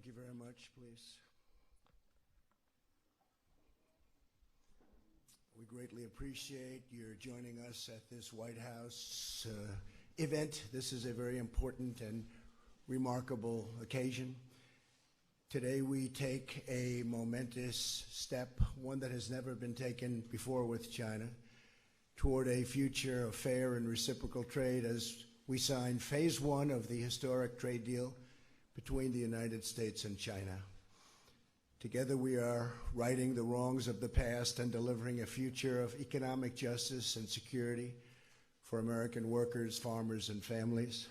Thank you very much, please. We greatly appreciate your joining us at this White House event. This is a very important and remarkable occasion. Today we take a momentous step, one that has never been taken before with China, toward a future of fair and reciprocal trade as we sign phase one of the historic trade deal between the United States and China. Together we are righting the wrongs of the past and delivering a future of economic justice and security for American workers, farmers, and families.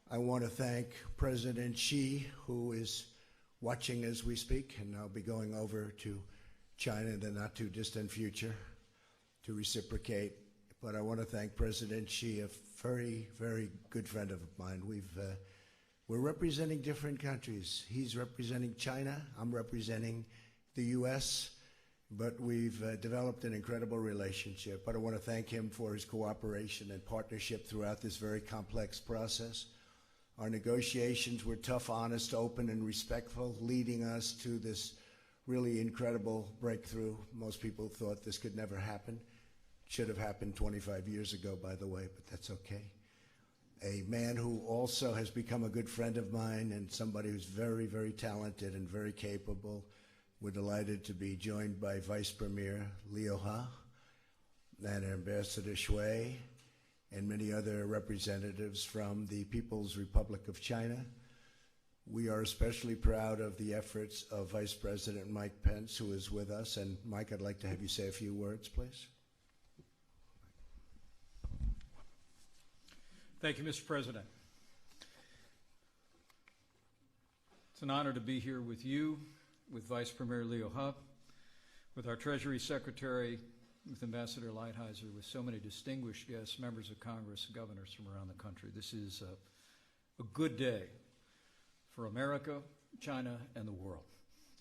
I want to thank President Xi, who is watching as we speak, and I'll be going over to China in the not too distant future to reciprocate. But I want to thank President Xi, a very, very good friend of mine. We're representing different countries. He's representing China, I'm representing the US, but we've developed an incredible relationship. But I want to thank him for his cooperation and partnership throughout this very complex process. Our negotiations were tough, honest, open, and respectful, leading us to this really incredible breakthrough. Most people thought this could never happen. Should have happened 25 years ago, by the way, but that's okay. A man who also has become a good friend of mine and somebody who's very, very talented and very capable. We're delighted to be joined by Vice Premier Liu He and Ambassador Shui and many other representatives from the People's Republic of China. We are especially proud of the efforts of Vice President Mike Pence, who is with us. And Mike, I'd like to have you say a few words, please. Thank you, Mr. President. It's an honor to be here with you, with Vice Premier Liu He, with our Treasury Secretary, with Ambassador Heiser, with so many distinguished guests, members of Congress, governors from around the country. This is a good day for America, China, and the world,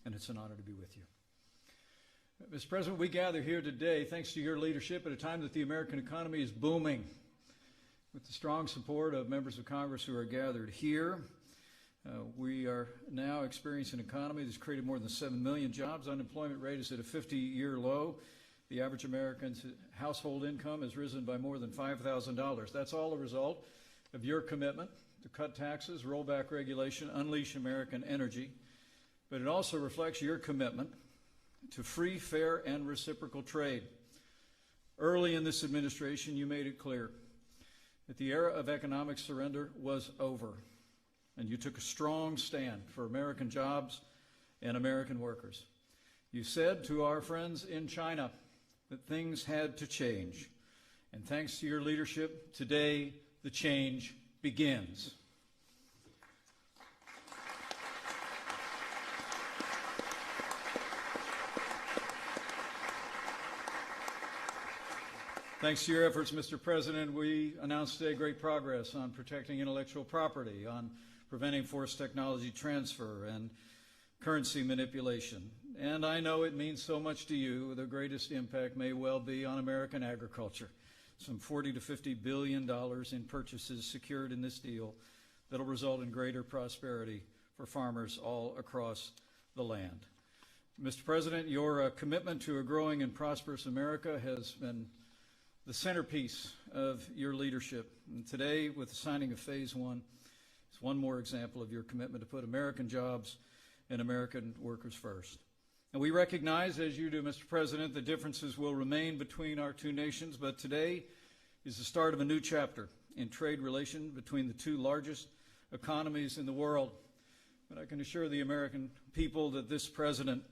and it's an honor to be with you. Mr. President, we gather here today thanks to your leadership at a time that the American economy is booming. With the strong support of members of Congress who are gathered here, we are now experiencing an economy that's created more than 7 million jobs. Unemployment rate is at a 50-year low. The average American's household income has risen by more than $5,000. That's all a result of your commitment to cut taxes, roll back regulation, unleash American energy. But it also reflects your commitment to free, fair, and reciprocal trade. Early in this administration, you made it clear that the era of economic surrender was over, and you took a strong stand for American jobs and American workers. You said to our friends in China that things had to change, and thanks to your leadership, today the change begins. Thanks to your efforts, Mr. President, we announced today great progress on protecting intellectual property, on preventing forced technology transfer and currency manipulation. And I know it means so much to you. The greatest impact may well be on American agriculture. Some $40 to $50 billion in purchases secured in this deal that'll result in greater prosperity for farmers all across the land. Mr. President, your commitment to a growing and prosperous America has been the centerpiece of your leadership. And today, with the signing of phase one, it's one more example of your commitment to put American jobs and American workers first. And we recognize, as you do, Mr. President, the differences will remain between our two nations, but today is the start of a new chapter in trade relations between the two largest economies in the world. But I can assure the American people that this president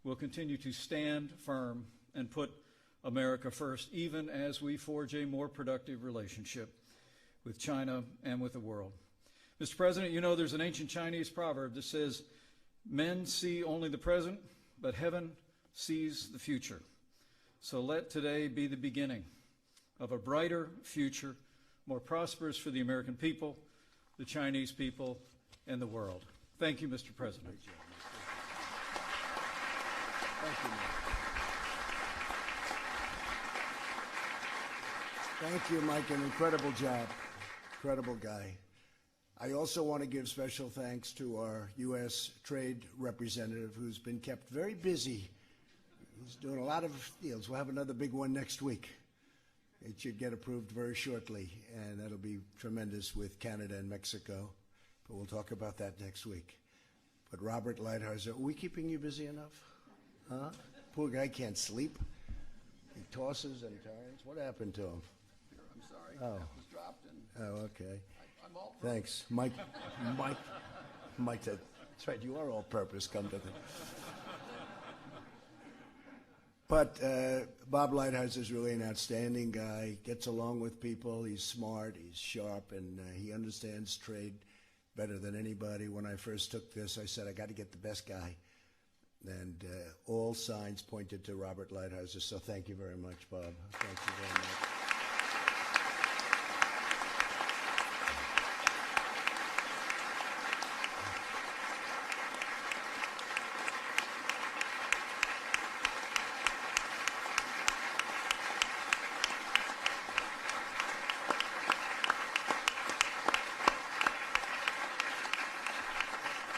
will continue to stand firm and put America first, even as we forge a more productive relationship with China and with the world. Mr. President, you know there's an ancient Chinese proverb that says, men see only the present, but heaven sees the future. So let today be the beginning of a brighter future, more prosperous for the American people, the Chinese people, and the world. Thank you, Mr. President. Thank you, Mike. Thank you, Mike. An incredible job. Incredible guy. I also want to give special thanks to our U.S. Trade Representative, who's been kept very busy. He's doing a lot of deals. We'll have another big one next week. It should get approved very shortly, and that'll be tremendous with Canada and Mexico. But we'll talk about that next week. But Robert Lighthizer, are we keeping you busy enough? Huh? Poor guy can't sleep. He tosses and turns. What happened to him? I'm sorry. Oh. That was dropped. And Oh, okay. I'm all Thanks. Mike, that's right, you are all purpose, come to think. But Bob Lighthizer is really an outstanding guy, gets along with people, he's smart, he's sharp, and he understands trade better than anybody. When I first took this, I said, I got to get the best guy. And all signs pointed to Robert Lighthizer, so thank you very much, Bob. Thank you very much.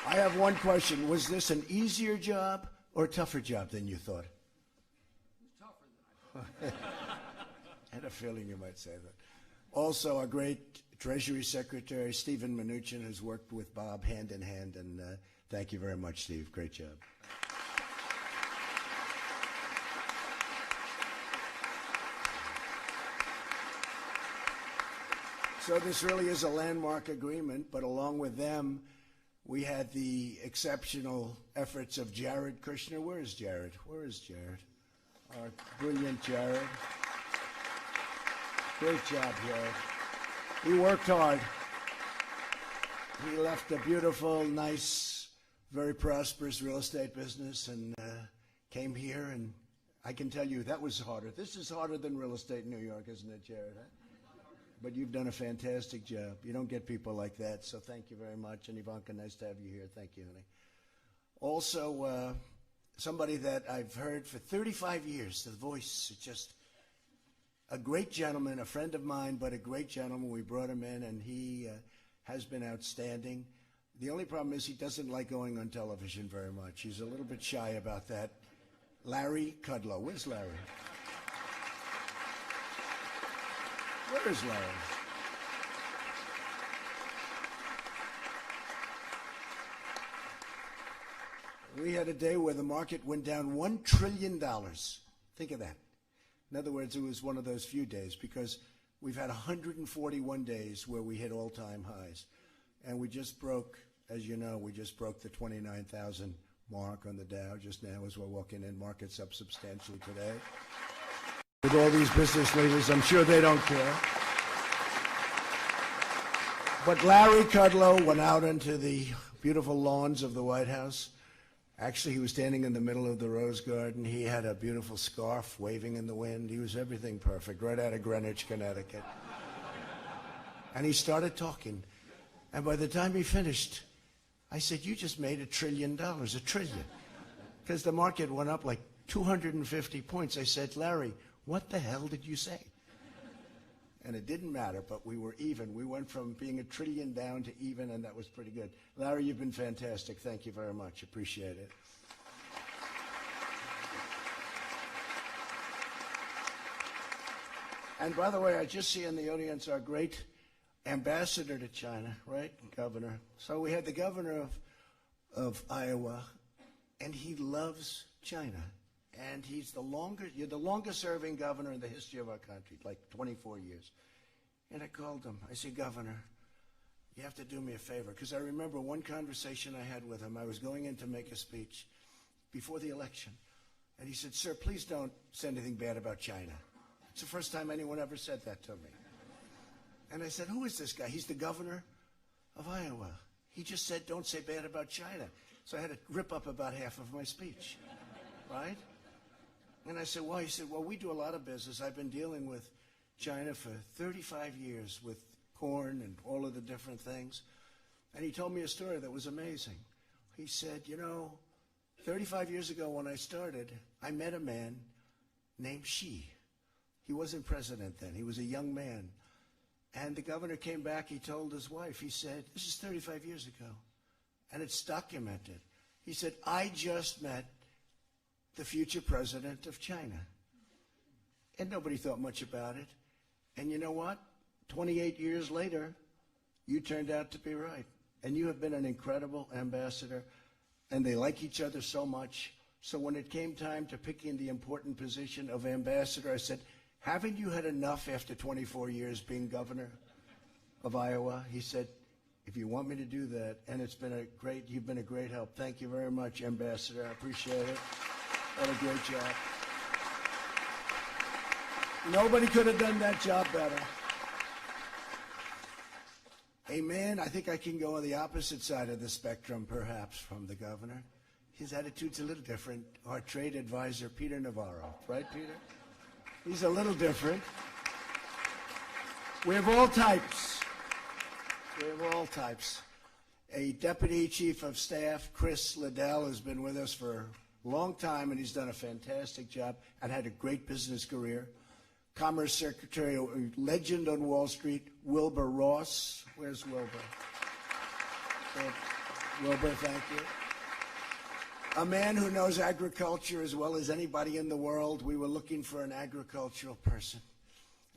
I have one question. Was this an easier job or a tougher job than you thought? It's tougher than I thought. I had a feeling you might say that. Also, a great Treasury Secretary, Stephen Mnuchin, who's worked with Bob hand in hand, and thank you very much, Steve. Great job. So this really is a landmark agreement, but along with them, we had the exceptional efforts of Jared Kushner. Where is Jared? Where is Jared? Our brilliant Jared. Great job, Jared. He worked hard. He left a beautiful, nice, very prosperous real estate business and came here, and I can tell you that was harder. This is harder than real estate in New York, isn't it, Jared? Huh? But you've done a fantastic job. You don't get people like that, so thank you very much. And Ivanka, nice to have you here. Thank you, honey. Also, somebody that I've heard for 35 years, the voice, it's just a great gentleman, a friend of mine, but a great gentleman. We brought him in, and he has been outstanding. The only problem is he doesn't like going on television very much. He's a little bit shy about that. Larry Kudlow. Where's Larry? Where is Larry? We had a day where the market went down $1 trillion. Think of that. In other words, it was one of those few days because we've had 141 days where we hit all-time highs. And we just broke, as you know, we just broke the 29,000 mark on the Dow just now as we're walking in. Market's up substantially today. With all these business leaders, I'm sure they don't care. But Larry Kudlow went out into the beautiful lawns of the White House. Actually, he was standing in the middle of the Rose Garden. He had a beautiful scarf waving in the wind. He was everything perfect, right out of Greenwich, Connecticut. And he started talking. And by the time he finished, I said, you just made $1 trillion, $1 trillion. Because the market went up like 250 points. I said, Larry, what the hell did you say? And it didn't matter, but we were even. We went from being $1 trillion down to even, and that was pretty good. Larry, you've been fantastic. Thank you very much. Appreciate it. And by the way, I just see in the audience our great ambassador to China, right, governor. So we had the governor of Iowa, and he loves China. And you're the longest serving governor in the history of our country, like 24 years. And I called him. I said, Governor, you have to do me a favor. Because I remember one conversation I had with him. I was going in to make a speech before the election. And he said, sir, please don't say anything bad about China. It's the first time anyone ever said that to me. And I said, who is this guy? He's the governor of Iowa. He just said, don't say bad about China. So I had to rip up about half of my speech, right? And I said, why? He said, well, we do a lot of business. I've been dealing with China for 35 years with corn and all of the different things. And he told me a story that was amazing. He said, 35 years ago when I started, I met a man named Xi. He wasn't president then. He was a young man. And the governor came back, he told his wife, he said, this is 35 years ago, and it's documented. He said, I just met the future president of China. And nobody thought much about it. And you know what? 28 years later, you turned out to be right. And you have been an incredible ambassador, and they like each other so much. So when it came time to picking the important position of ambassador, I said, haven't you had enough after 24 years being governor of Iowa? He said, if you want me to do that, and you've been a great help. Thank you very much, Ambassador. I appreciate it. What a great job. Nobody could have done that job better. Amen. I think I can go on the opposite side of the spectrum, perhaps, from the governor. His attitude's a little different. Our trade advisor, Peter Navarro. Right, Peter? He's a little different. We have all types. We have all types. A deputy chief of staff, Chris Liddell, has been with us for a long time, and he's done a fantastic job and had a great business career. Commerce Secretary, a legend on Wall Street, Wilbur Ross. Where's Wilbur? Wilbur, thank you. A man who knows agriculture as well as anybody in the world. We were looking for an agricultural person.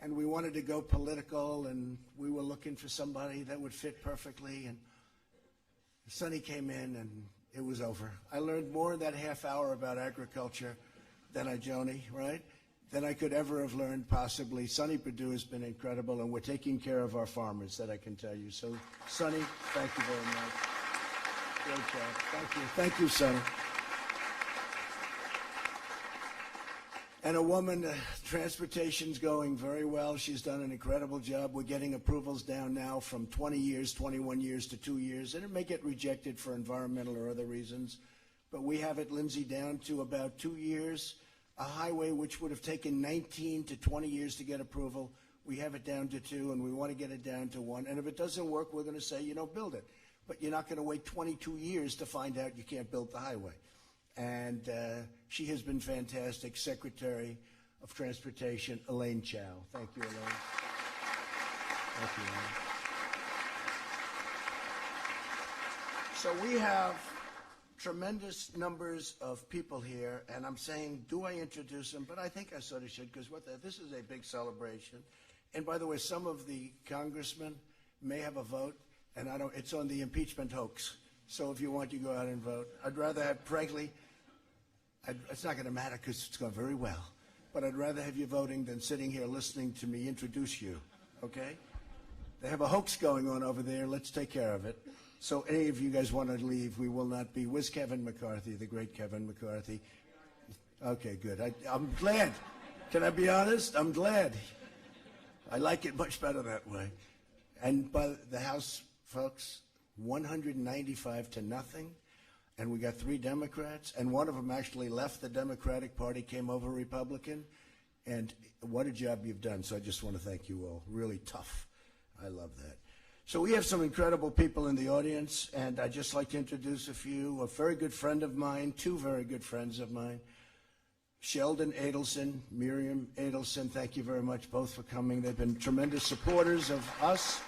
And we wanted to go political, and we were looking for somebody that would fit perfectly. And Sonny came in, and it was over. I learned more in that half hour about agriculture than Joni, right? Than I could ever have learned, possibly. Sonny Perdue has been incredible, and we're taking care of our farmers, that I can tell you. So, Sonny, thank you very much. Great job. Thank you. Thank you, Sonny. And a woman, transportation's going very well. She's done an incredible job. We're getting approvals down now from 20 years, 21 years to 2 years. And it may get rejected for environmental or other reasons. But we have it, Lindsay, down to about 2 years. A highway which would have taken 19 to 20 years to get approval, we have it down to 2, and we want to get it down to 1. And if it doesn't work, we're going to say, build it. But you're not going to wait 22 years to find out you can't build the highway. And she has been fantastic. Secretary of Transportation, Elaine Chao. Thank you, Elaine. Thank you, Elaine. So we have tremendous numbers of people here, and I'm saying, do I introduce them? But I think I sort of should, because this is a big celebration. And by the way, some of the congressmen may have a vote, and it's on the impeachment hoax. So if you want, you go out and vote. I'd rather have, frankly, it's not going to matter because it's going very well. But I'd rather have you voting than sitting here listening to me introduce you, okay? They have a hoax going on over there. Let's take care of it. So any of you guys want to leave, we will not be. Where's Kevin McCarthy, the great Kevin McCarthy? Okay, good. I'm glad. Can I be honest? I'm glad. I like it much better that way. And by the House, folks, 195 to nothing. And we got 3 Democrats, and one of them actually left the Democratic Party, came over Republican. And what a job you've done. So I just want to thank you all. Really tough. I love that. So we have some incredible people in the audience, and I'd just like to introduce a few. A very good friend of mine, 2 very good friends of mine. Sheldon Adelson, Miriam Adelson, thank you very much both for coming. They've been tremendous supporters of us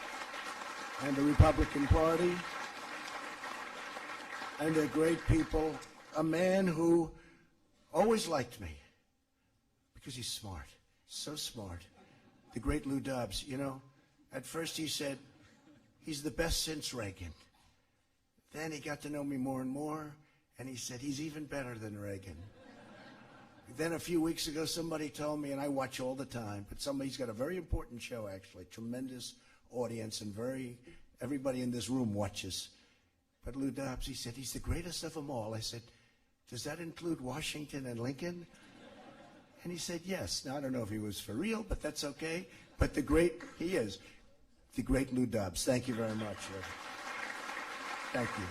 and the Republican Party. And they're great people. A man who always liked me because he's smart, so smart. The great Lou Dobbs, at first he said, he's the best since Reagan. Then he got to know me more and more, and he said, he's even better than Reagan. Then a few weeks ago, somebody told me, and I watch all the time, but he's got a very important show, actually, tremendous audience, and everybody in this room watches. But Lou Dobbs, he said, he's the greatest of them all. I said, does that include Washington and Lincoln? And he said, yes. Now, I don't know if he was for real, but that's okay. But he is. The great Lou Dobbs. Thank you very much. Thank you.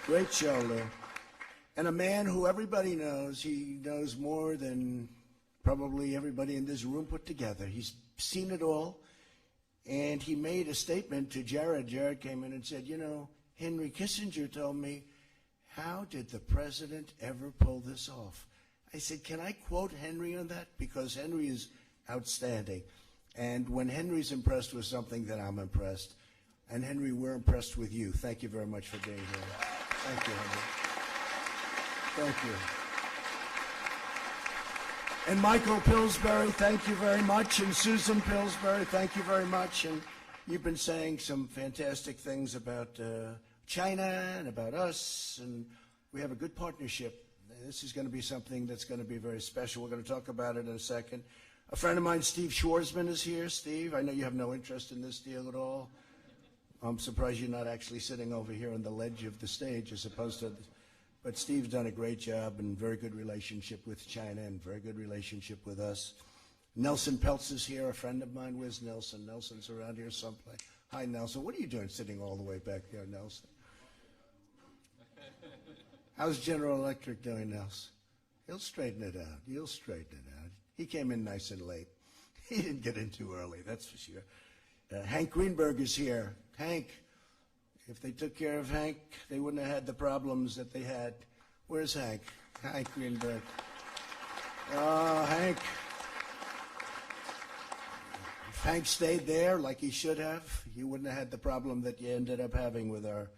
Great show, Lou. And a man who everybody knows. He knows more than probably everybody in this room put together. He's seen it all. And he made a statement to Jared. Jared came in and said, Henry Kissinger told me, how did the president ever pull this off? I said, can I quote Henry on that? Because Henry is outstanding. And when Henry's impressed with something, then I'm impressed. And Henry, we're impressed with you. Thank you very much for being here. Thank you, Henry. Thank you. And Michael Pillsbury, thank you very much. And Susan Pillsbury, thank you very much. And you've been saying some fantastic things about China and about us, and we have a good partnership. This is going to be something that's going to be very special. We're going to talk about it in a second. A friend of mine, Steve Schwarzman, is here. Steve, I know you have no interest in this deal at all. I'm surprised you're not actually sitting over here on the ledge of the stage as opposed to... But Steve's done a great job and very good relationship with China and very good relationship with us. Nelson Peltz is here, a friend of mine. Where's Nelson? Nelson's around here someplace. Hi, Nelson. What are you doing sitting all the way back there, Nelson? How's General Electric doing, Nelson? He'll straighten it out. He'll straighten it out. He came in nice and late. He didn't get in too early, that's for sure. Hank Greenberg is here. Hank, if they took care of Hank, they wouldn't have had the problems that they had. Where's Hank? Hank Greenberg. Oh, Hank. If Hank stayed there like he should have, you wouldn't have had the problem that you ended up having with our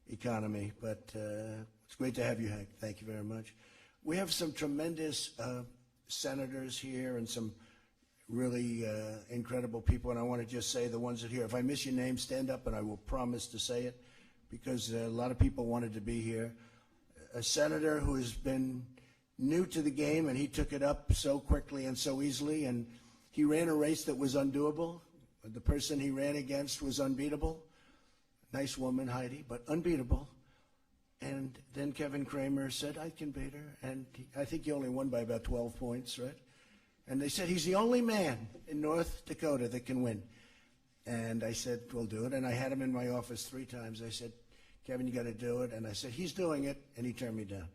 economy. But it's great to have you, Hank. Thank you very much. We have some tremendous senators here and some really incredible people, and I want to just say the ones that are here. If I miss your name, stand up and I will promise to say it, because a lot of people wanted to be here. A senator who has been new to the game, and he took it up so quickly and so easily, and he ran a race that was undoable. The person he ran against was unbeatable. Nice woman, Heidi, but unbeatable. And then Kevin Cramer said, I can beat her, and I think he only won by about 12 points, right? And they said, he's the only man in North Dakota that can win. And I said, we'll do it. And I had him in my office 3 times. I said, Kevin, you got to do it. And I said, he's doing it. And he turned me down.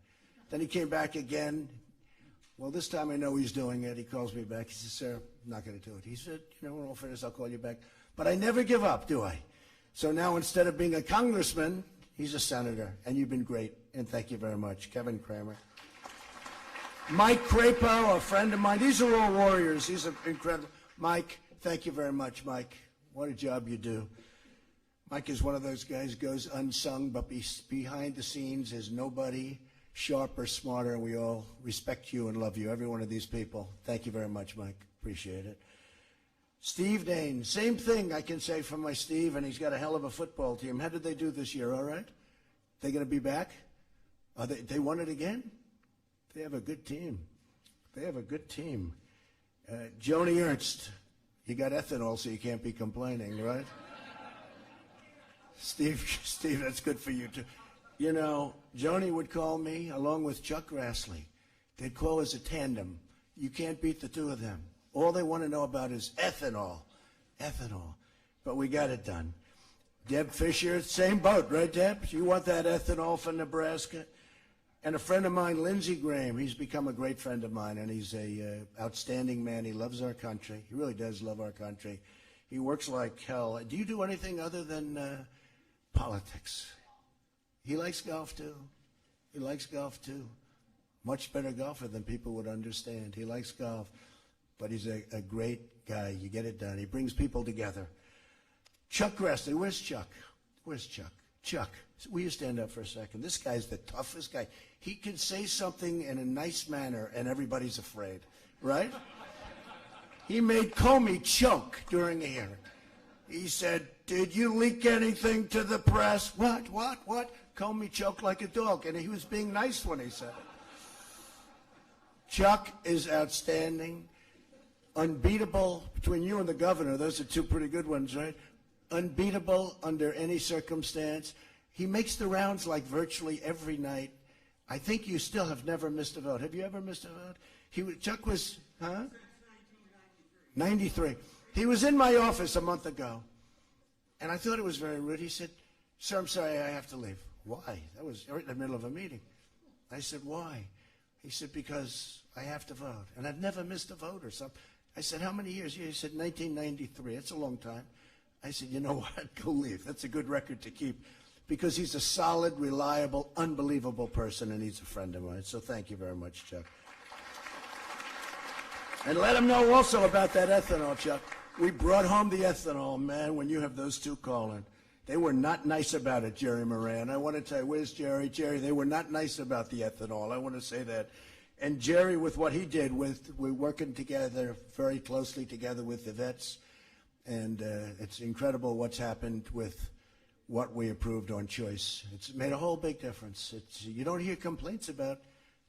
Then he came back again. Well, this time I know he's doing it. He calls me back. He says, sir, I'm not going to do it. He said, you know, when all finished, I'll call you back. But I never give up, do I? So now instead of being a congressman, he's a senator. And you've been great. And thank you very much. Kevin Cramer. Mike Crapo, a friend of mine. These are all warriors. These are incredible. Mike, thank you very much, Mike. What a job you do. Mike is one of those guys, goes unsung, but behind the scenes is nobody sharper, smarter, and we all respect you and love you, every one of these people. Thank you very much, Mike. Appreciate it. Steve Dane, same thing I can say for my Steve, and he's got a hell of a football team. How did they do this year, all right? They going to be back? They won it again? They have a good team. They have a good team. Joni Ernst, you got ethanol, so you can't be complaining, right? Steve, that's good for you, too. You know, Joni would call me along with Chuck Grassley. They'd call us a tandem. You can't beat the two of them. All they want to know about is ethanol. Ethanol. But we got it done. Deb Fisher, same boat, right, Deb? You want that ethanol from Nebraska? And a friend of mine, Lindsey Graham, he's become a great friend of mine, and he's a outstanding man. He loves our country. He really does love our country. He works like hell. Do you do anything other than politics? He likes golf, too. He likes golf, too. Much better golfer than people would understand. He likes golf, but he's a great guy. You get it done. He brings people together. Chuck Grassley, where's Chuck? Where's Chuck? Chuck, will you stand up for a second? This guy's the toughest guy. He can say something in a nice manner, and everybody's afraid, right? He made Comey choke during a hearing. He said, did you leak anything to the press? What? Comey choked like a dog, and he was being nice when he said it. Chuck is outstanding. Unbeatable between you and the governor. Those are 2 pretty good ones, right? Unbeatable under any circumstance. He makes the rounds like virtually every night. I think you still have never missed a vote. Have you ever missed a vote? Chuck was, huh? 93. He was in my office a month ago, and I thought it was very rude. He said, sir, I'm sorry, I have to leave. Why? That was right in the middle of a meeting. I said, why? He said, because I have to vote, and I've never missed a vote or something. I said, how many years? He said, 1993. It's a long time. I said, you know what? Go leave. That's a good record to keep, because he's a solid, reliable, unbelievable person, and he's a friend of mine. So thank you very much, Chuck. And let him know also about that ethanol, Chuck. We brought home the ethanol, man, when you have those two calling. They were not nice about it, Jerry Moran. I want to tell you, where's Jerry? Jerry, they were not nice about the ethanol. I want to say that. And Jerry, with what he did, we're working together, very closely together with the vets. And it's incredible what's happened with what we approved on choice. It's made a whole big difference. You don't hear complaints about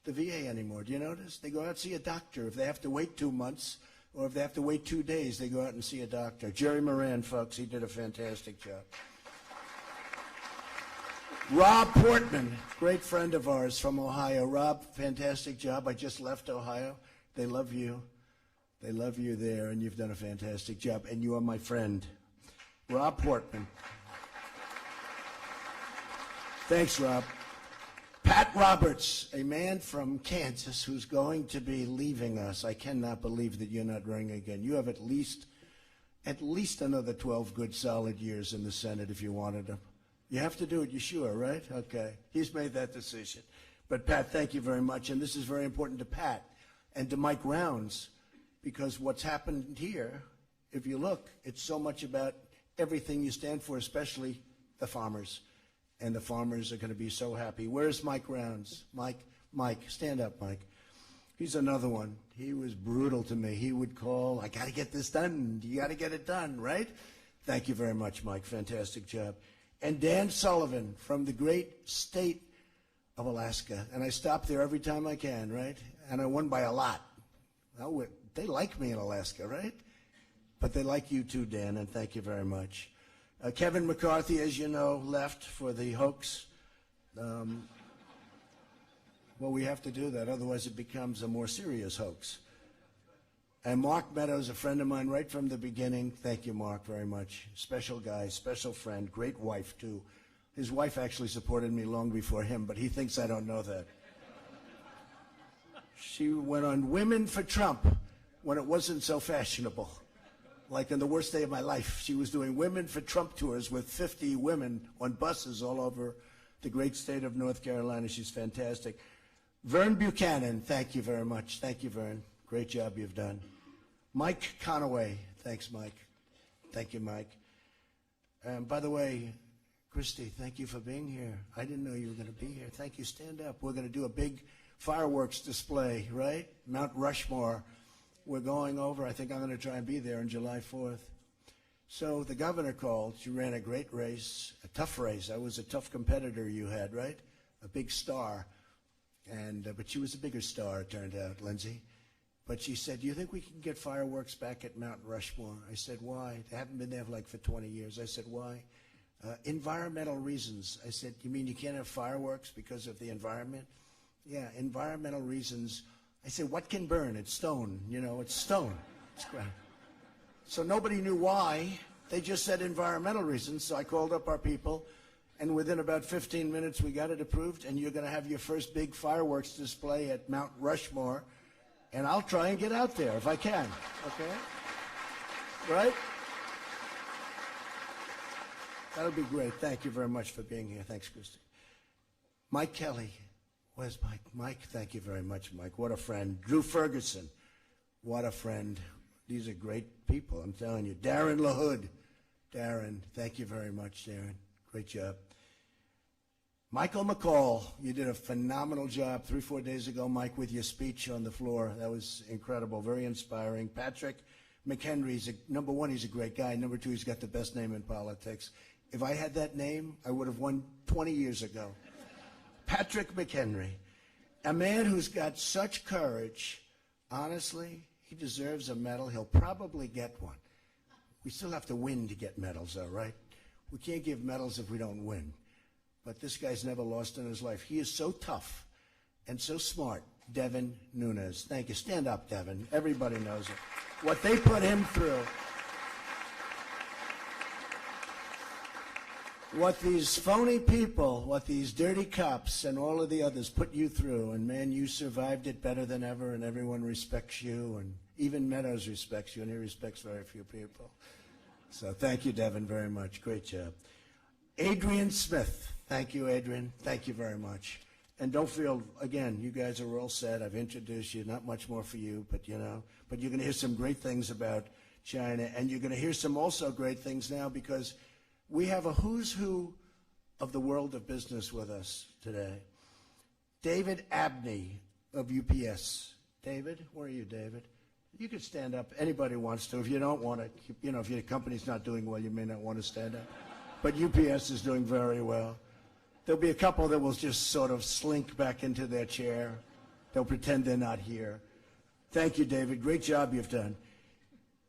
the VA anymore. Do you notice? They go out and see a doctor. If they have to wait 2 months or if they have to wait 2 days, they go out and see a doctor. Jerry Moran, folks, he did a fantastic job. Rob Portman, great friend of ours from Ohio. Rob, fantastic job. I just left Ohio. They love you. They love you there, and you've done a fantastic job. And you are my friend. Rob Portman. Thanks, Rob. Pat Roberts, a man from Kansas who's going to be leaving us. I cannot believe that you're not running again. You have at least another 12 good, solid years in the Senate if you wanted to. You have to do it, you sure, right? Okay. He's made that decision. But, Pat, thank you very much. And this is very important to Pat and to Mike Rounds, because what's happened here, if you look, it's so much about everything you stand for, especially the farmers. And the farmers are going to be so happy. Where's Mike Rounds? Mike, stand up, Mike. He's another one. He was brutal to me. He would call, I got to get this done. You got to get it done, right? Thank you very much, Mike. Fantastic job. And Dan Sullivan from the great state of Alaska. And I stop there every time I can, right? And I won by a lot. Well, they like me in Alaska, right? But they like you too, Dan, and thank you very much. Kevin McCarthy, as you know, left for the hoax. Well, we have to do that, otherwise it becomes a more serious hoax. And Mark Meadows, a friend of mine right from the beginning. Thank you, Mark, very much. Special guy, special friend, great wife, too. His wife actually supported me long before him, but he thinks I don't know that. She went on Women for Trump when it wasn't so fashionable. Like in the worst day of my life, she was doing Women for Trump tours with 50 women on buses all over the great state of North Carolina. She's fantastic. Vern Buchanan, thank you very much. Thank you, Vern. Great job you've done. Mike Conaway, thanks, Mike. Thank you, Mike. By the way, Christy, thank you for being here. I didn't know you were going to be here. Thank you. Stand up. We're going to do a big fireworks display, right? Mount Rushmore. We're going over. I think I'm going to try and be there on July 4th. So the governor called. She ran a great race, a tough race. I was a tough competitor you had, right? A big star. But she was a bigger star, it turned out, Lindsay. But she said, do you think we can get fireworks back at Mount Rushmore? I said, why? They haven't been there for 20 years. I said, why? Environmental reasons. I said, you mean you can't have fireworks because of the environment? Yeah, environmental reasons. I said, what can burn? It's stone. You know, it's stone. It's ground. So nobody knew why. They just said environmental reasons. So I called up our people, and within about 15 minutes, we got it approved, and you're going to have your first big fireworks display at Mount Rushmore, and I'll try and get out there if I can, okay? Right? That'll be great. Thank you very much for being here. Thanks, Christy. Mike Kelly. Where's Mike? Mike, thank you very much, Mike. What a friend. Drew Ferguson. What a friend. These are great people, I'm telling you. Darren LaHood. Darren, thank you very much, Darren. Great job. Michael McCall, you did a phenomenal job 3-4 days ago, Mike, with your speech on the floor. That was incredible, very inspiring. Patrick McHenry, number one, he's a great guy. Number two, he's got the best name in politics. If I had that name, I would have won 20 years ago. Patrick McHenry, a man who's got such courage. Honestly, he deserves a medal. He'll probably get one. We still have to win to get medals, though, right? We can't give medals if we don't win. But this guy's never lost in his life. He is so tough and so smart. Devin Nunes. Thank you. Stand up, Devin. Everybody knows it. What they put him through. What these phony people, what these dirty cops and all of the others put you through, and man, you survived it better than ever, and everyone respects you, and even Meadows respects you, and he respects very few people. So thank you, Devin, very much. Great job. Adrian Smith. Thank you, Adrian. Thank you very much. And don't feel, again, you guys are all set. I've introduced you. Not much more for you, but, you know. But you're going to hear some great things about China. And you're going to hear some also great things now because we have a who's who of the world of business with us today. David Abney of UPS. David, where are you, David? You could stand up. Anybody wants to. If you don't want to, you know, if your company's not doing well, you may not want to stand up. But UPS is doing very well. There'll be a couple that will just sort of slink back into their chair. They'll pretend they're not here. Thank you, David. Great job you've done.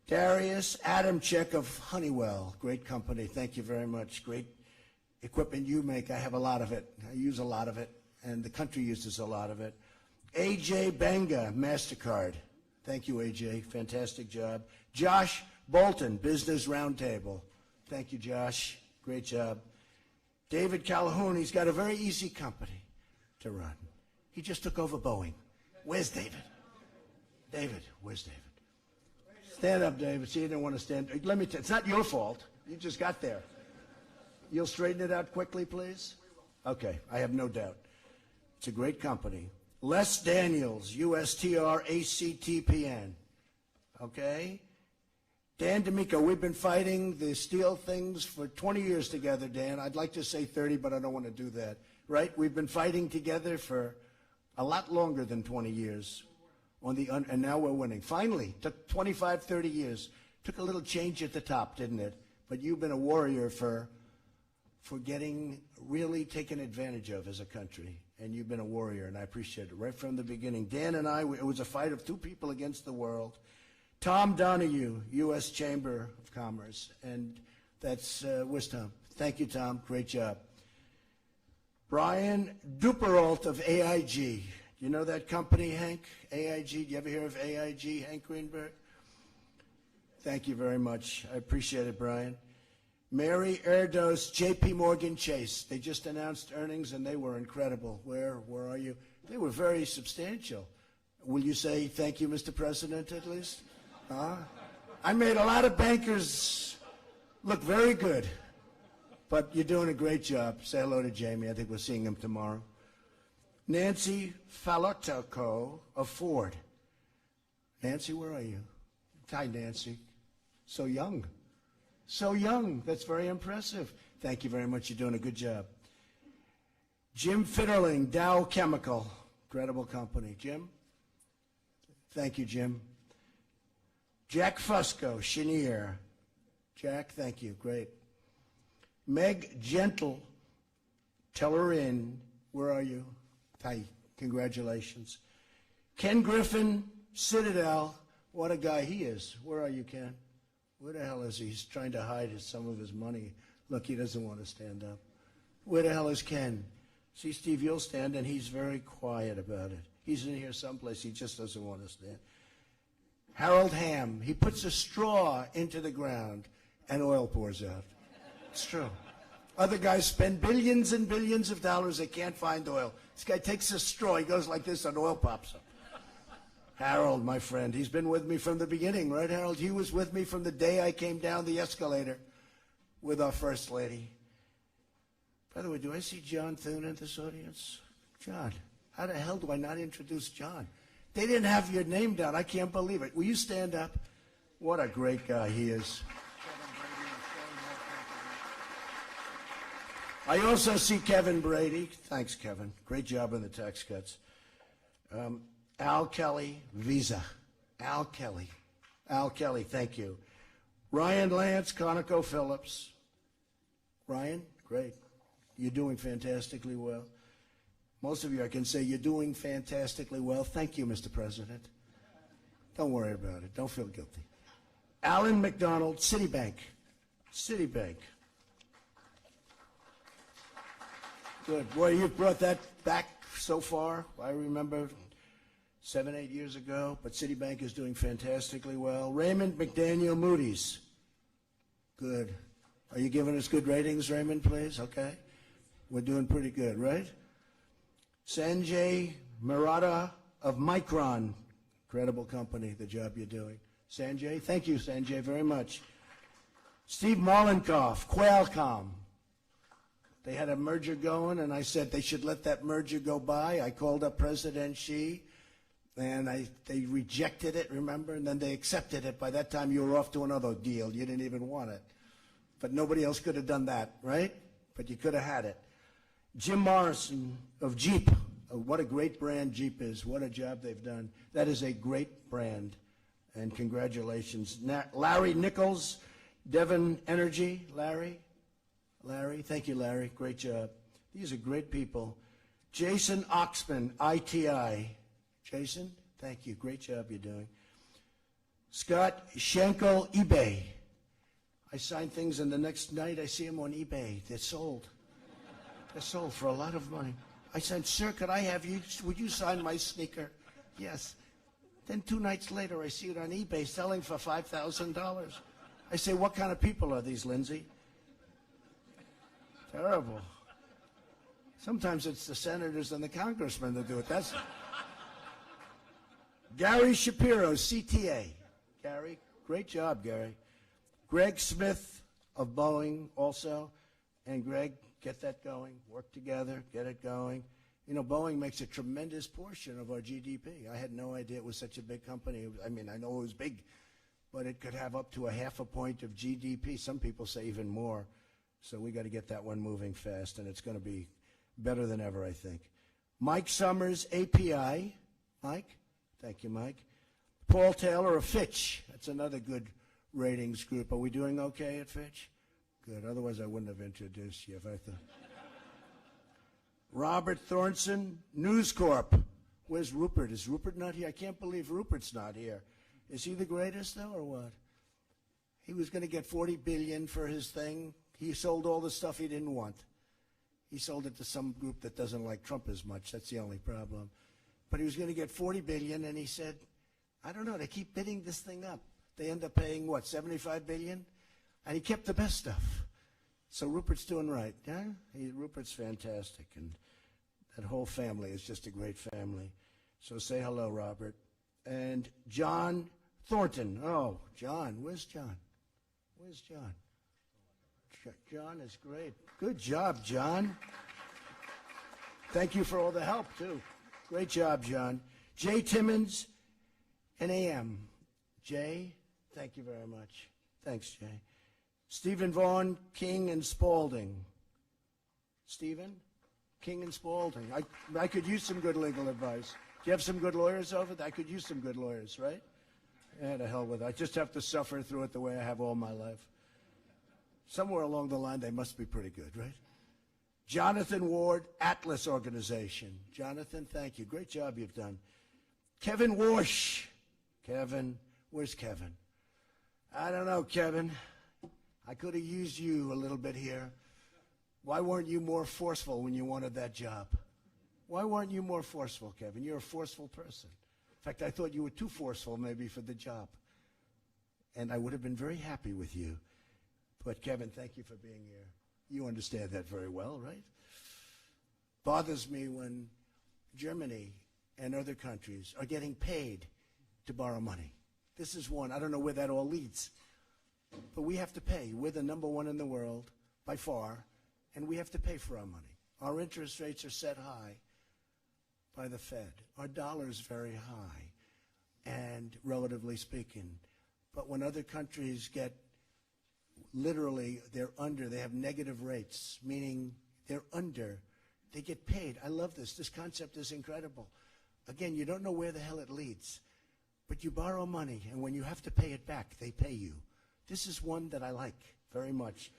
Darius Adamczyk of Honeywell. Great company. Thank you very much. Great equipment you make. I have a lot of it. I use a lot of it. And the country uses a lot of it. AJ Benga, MasterCard. Thank you, AJ. Fantastic job. Josh Bolton, Business Roundtable. Thank you, Josh. Great job. David Calhoun, he's got a very easy company to run. He just took over Boeing. Where's David? David, where's David? Stand up, David. See, you didn't want to stand. Let me tell you, it's not your fault. You just got there. You'll straighten it out quickly, please? Okay, I have no doubt. It's a great company. Les Daniels, USTR ACTPN. Okay? Dan D'Amico, we've been fighting the steel things for 20 years together, Dan. I'd like to say 30, but I don't want to do that. Right? We've been fighting together for a lot longer than 20 years. And now we're winning. Finally, took 25, 30 years. Took a little change at the top, didn't it? But you've been a warrior for getting really taken advantage of as a country. And you've been a warrior, and I appreciate it right from the beginning. Dan and I, it was a fight of two people against the world. Tom Donahue, U.S. Chamber of Commerce, and that's where's Tom? Thank you, Tom. Great job. Brian Duperalt of AIG. You know that company, Hank? AIG. Do you ever hear of AIG, Hank Greenberg? Thank you very much. I appreciate it, Brian. Mary Erdos, J.P. Morgan Chase. They just announced earnings, and they were incredible. Where are you? They were very substantial. Will you say thank you, Mr. President, at least? Huh? I made a lot of bankers look very good, but you're doing a great job. Say hello to Jamie. I think we're seeing him tomorrow. Nancy Falotoko of Ford. Nancy, where are you? Hi, Nancy. So young. So young. That's very impressive. Thank you very much. You're doing a good job. Jim Fitterling, Dow Chemical. Incredible company. Jim? Thank you, Jim. Jack Fusco, Chenier. Jack, thank you. Great. Meg Gentle, tell her in. Where are you? Hi, congratulations. Ken Griffin, Citadel. What a guy he is. Where are you, Ken? Where the hell is he? He's trying to hide some of his money. Look, he doesn't want to stand up. Where the hell is Ken? See, Steve, you'll stand, and he's very quiet about it. He's in here someplace. He just doesn't want to stand. Harold Ham, he puts a straw into the ground, and oil pours out. It's true. Other guys spend billions and billions of dollars. They can't find oil. This guy takes a straw. He goes like this, and oil pops up. Harold, my friend, he's been with me from the beginning, right, Harold? He was with me from the day I came down the escalator with our First Lady. By the way, do I see John Thune in this audience? John, how the hell do I not introduce John? They didn't have your name down. I can't believe it. Will you stand up? What a great guy he is. I also see Kevin Brady. Thanks, Kevin. Great job on the tax cuts. Al Kelly, Visa. Al Kelly. Al Kelly, thank you. Ryan Lance, ConocoPhillips. Ryan, great. You're doing fantastically well. Most of you, I can say, you're doing fantastically well. Thank you, Mr. President. Don't worry about it. Don't feel guilty. Alan McDonald, Citibank. Citibank. Good. Boy, you've brought that back so far. I remember 7, 8 years ago, but Citibank is doing fantastically well. Raymond McDaniel Moody's. Good. Are you giving us good ratings, Raymond, please? Okay. We're doing pretty good, right? Sanjay Maratha of Micron. Incredible company, the job you're doing. Sanjay, thank you, Sanjay, very much. Steve Mollenkopf, Qualcomm. They had a merger going, and I said they should let that merger go by. I called up President Xi. And they rejected it, remember? And then they accepted it. By that time, you were off to another deal. You didn't even want it. But nobody else could have done that, right? But you could have had it. Jim Morrison of Jeep. What a great brand Jeep is. What a job they've done. That is a great brand. And congratulations. Larry Nichols, Devon Energy. Larry, thank you, Larry. Great job. These are great people. Jason Oxman, ITI. Jason, thank you. Great job you're doing. Scott Schenkel, eBay. I sign things, and the next night I see them on eBay. They're sold. They're sold for a lot of money. I said, sir, could I have you, would you sign my sneaker? Yes. Then 2 nights later, I see it on eBay selling for $5,000. I say, what kind of people are these, Lindsay? Terrible. Sometimes it's the senators and the congressmen that do it. That's Gary Shapiro, CTA. Gary, great job, Gary. Greg Smith of Boeing also. And Greg, get that going. Work together, get it going. You know, Boeing makes a tremendous portion of our GDP. I had no idea it was such a big company. I mean, I know it was big, but it could have up to a half a point of GDP. Some people say even more. So we got to get that one moving fast, and it's going to be better than ever, I think. Mike Summers, API. Mike? Thank you, Mike. Paul Taylor of Fitch. That's another good ratings group. Are we doing okay at Fitch? Good. Otherwise, I wouldn't have introduced you if I thought. Robert Thornton, News Corp. Where's Rupert? Is Rupert not here? I can't believe Rupert's not here. Is he the greatest, though, or what? He was going to get $40 billion for his thing. He sold all the stuff he didn't want. He sold it to some group that doesn't like Trump as much. That's the only problem. But he was going to get $40 billion, and he said, I don't know, they keep bidding this thing up. They end up paying, what, $75 billion? And he kept the best stuff. So Rupert's doing right. Yeah? Rupert's fantastic, and that whole family is just a great family. So say hello, Robert. And John Thornton. Oh, John. Where's John? Where's John? John is great. Good job, John. Thank you for all the help, too. Great job, John. Jay Timmons and AM. Jay, thank you very much. Thanks, Jay. Stephen Vaughn, King and Spalding. Stephen, King and Spalding. I could use some good legal advice. Do you have some good lawyers over there? I could use some good lawyers, right? Yeah, to hell with it. I just have to suffer through it the way I have all my life. Somewhere along the line, they must be pretty good, right? Jonathan Ward, Atlas Organization. Jonathan, thank you. Great job you've done. Kevin Warsh. Kevin, where's Kevin? I don't know, Kevin. I could have used you a little bit here. Why weren't you more forceful when you wanted that job? Why weren't you more forceful, Kevin? You're a forceful person. In fact, I thought you were too forceful maybe for the job. And I would have been very happy with you. But Kevin, thank you for being here. You understand that very well, right? Bothers me when Germany and other countries are getting paid to borrow money. This is one. I don't know where that all leads. But we have to pay. We're the #1 in the world, by far, and we have to pay for our money. Our interest rates are set high by the Fed. Our dollar's very high, and relatively speaking. But when other countries get literally, they're under, they have negative rates, meaning they're under, they get paid. I love this. This concept is incredible. Again, you don't know where the hell it leads, but you borrow money, and when you have to pay it back, they pay you. This is one that I like very much.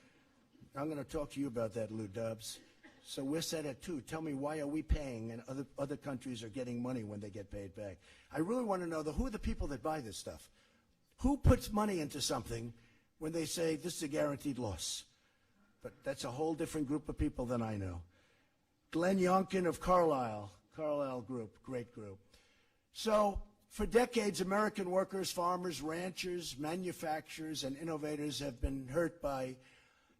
I'm going to talk to you about that, Lou Dubs. So we're set at 2. Tell me, why are we paying and other countries are getting money when they get paid back? I really want to know, who are the people that buy this stuff? Who puts money into something when they say this is a guaranteed loss? But that's a whole different group of people than I know. Glenn Youngkin of Carlyle Group, great group. So for decades, American workers, farmers, ranchers, manufacturers, and innovators have been hurt by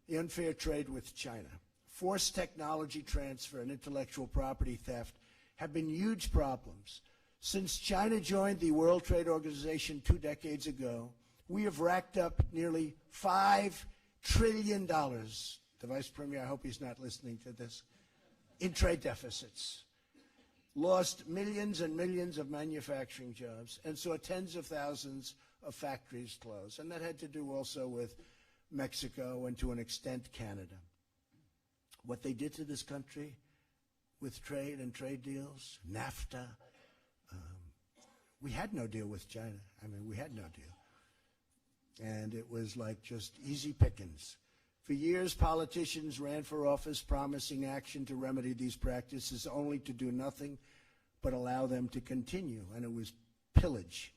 the unfair trade with China. Forced technology transfer and intellectual property theft have been huge problems. Since China joined the World Trade Organization 2 decades ago, we have racked up nearly $5 trillion. The Vice Premier, I hope he's not listening to this, in trade deficits. lost millions and millions of manufacturing jobs, and saw tens of thousands of factories close. And that had to do also with Mexico and, to an extent, Canada. What they did to this country with trade and trade deals, NAFTA, we had no deal with China. I mean, we had no deal. And it was like just easy pickings. For years, politicians ran for office promising action to remedy these practices, only to do nothing but allow them to continue, and it was pillage.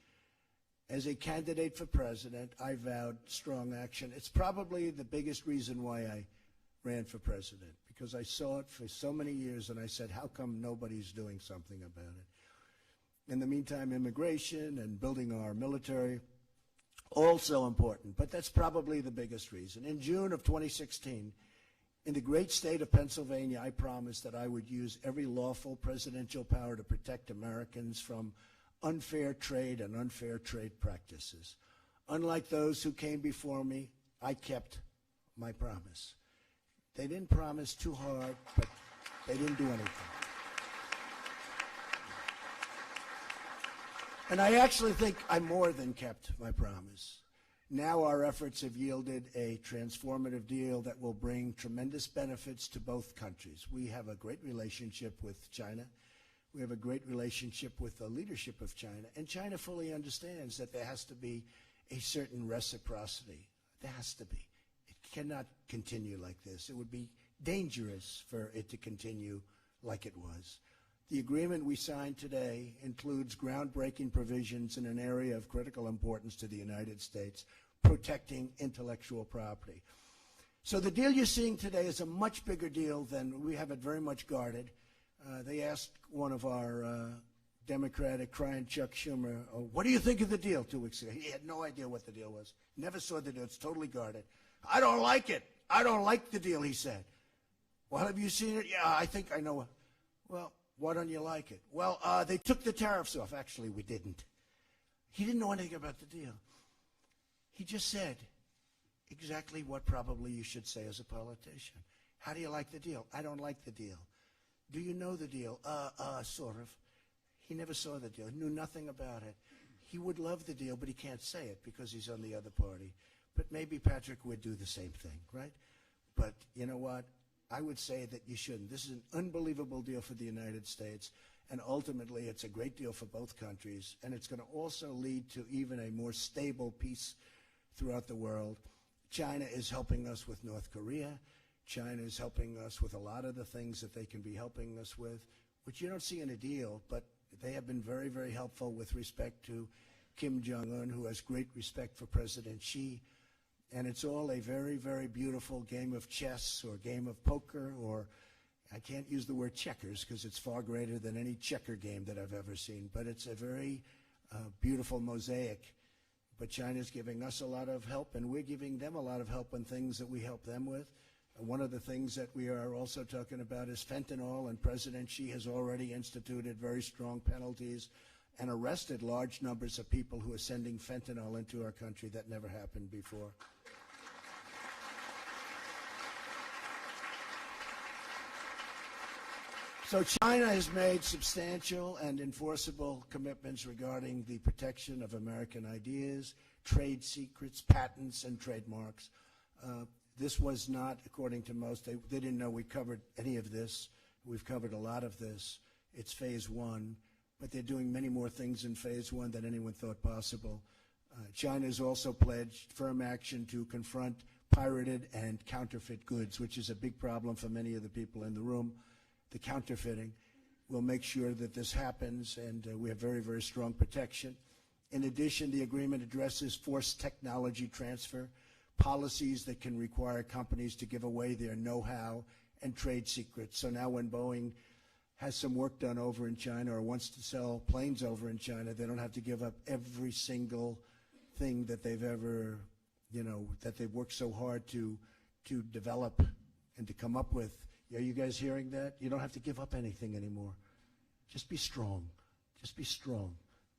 As a candidate for president, I vowed strong action. It's probably the biggest reason why I ran for president, because I saw it for so many years, and I said, how come nobody's doing something about it? In the meantime, immigration and building our military, also important, but that's probably the biggest reason. In June of 2016, in the great state of Pennsylvania, I promised that I would use every lawful presidential power to protect Americans from unfair trade and unfair trade practices. Unlike those who came before me, I kept my promise. They didn't promise too hard, but they didn't do anything. And I actually think I more than kept my promise. Now our efforts have yielded a transformative deal that will bring tremendous benefits to both countries. We have a great relationship with China. We have a great relationship with the leadership of China. And China fully understands that there has to be a certain reciprocity. There has to be. It cannot continue like this. It would be dangerous for it to continue like it was. The agreement we signed today includes groundbreaking provisions in an area of critical importance to the United States, protecting intellectual property. So the deal you're seeing today is a much bigger deal than we have it very much guarded. They asked one of our Democratic crying Chuck Schumer, oh, what do you think of the deal 2 weeks ago? He had no idea what the deal was. Never saw the deal. It's totally guarded. I don't like it. I don't like the deal, he said. Well, have you seen it? Yeah, I think I know. Well, why don't you like it? Well, they took the tariffs off. Actually, we didn't. He didn't know anything about the deal. He just said exactly what probably you should say as a politician. How do you like the deal? I don't like the deal. Do you know the deal? Sort of. He never saw the deal. He knew nothing about it. He would love the deal, but he can't say it because he's on the other party. But maybe Patrick would do the same thing, right? But you know what? I would say that you shouldn't. This is an unbelievable deal for the United States, and ultimately it's a great deal for both countries, and it's going to also lead to even a more stable peace throughout the world. China is helping us with North Korea. China is helping us with a lot of the things that they can be helping us with, which you don't see in a deal, but they have been very, very helpful with respect to Kim Jong-un, who has great respect for President Xi. And it's all a very, very beautiful game of chess or game of poker, or I can't use the word checkers because it's far greater than any checker game that I've ever seen. But it's a very beautiful mosaic. But China's giving us a lot of help, and we're giving them a lot of help on things that we help them with. And one of the things that we are also talking about is fentanyl, and President Xi has already instituted very strong penalties and arrested large numbers of people who are sending fentanyl into our country. That never happened before. So China has made substantial and enforceable commitments regarding the protection of American ideas, trade secrets, patents, and trademarks. This was not, according to most, they didn't know we covered any of this. We've covered a lot of this. It's phase one, but they're doing many more things in phase one than anyone thought possible. China has also pledged firm action to confront pirated and counterfeit goods, which is a big problem for many of the people in the room. The counterfeiting. We'll make sure that this happens, and we have very, very strong protection. In addition, the agreement addresses forced technology transfer, policies that can require companies to give away their know-how and trade secrets. So now when Boeing has some work done over in China or wants to sell planes over in China, they don't have to give up every single thing that they've ever, that they've worked so hard to develop and to come up with. Are you guys hearing that? You don't have to give up anything anymore. Just be strong. Just be strong.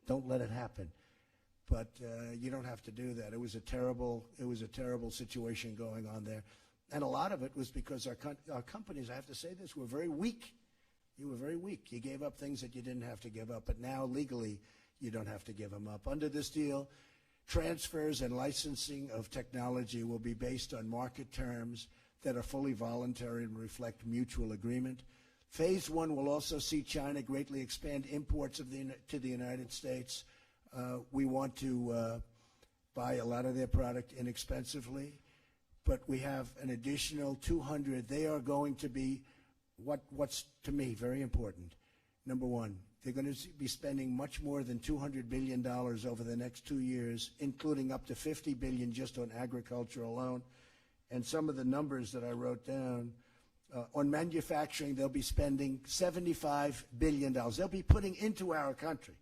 Don't let it happen. But you don't have to do that. It was a terrible situation going on there. And a lot of it was because our companies, I have to say this, were very weak You were very weak. You gave up things that you didn't have to give up, but now legally you don't have to give them up. Under this deal, transfers and licensing of technology will be based on market terms that are fully voluntary and reflect mutual agreement. Phase one will also see China greatly expand imports to the United States. We want to buy a lot of their product inexpensively, but we have an additional 200. They are going to be what's to me very important. Number one, they're going to be spending much more than $200 billion over the next 2 years, including up to $50 billion just on agriculture alone. And some of the numbers that I wrote down, on manufacturing, they'll be spending $75 billion. They'll be putting into our country,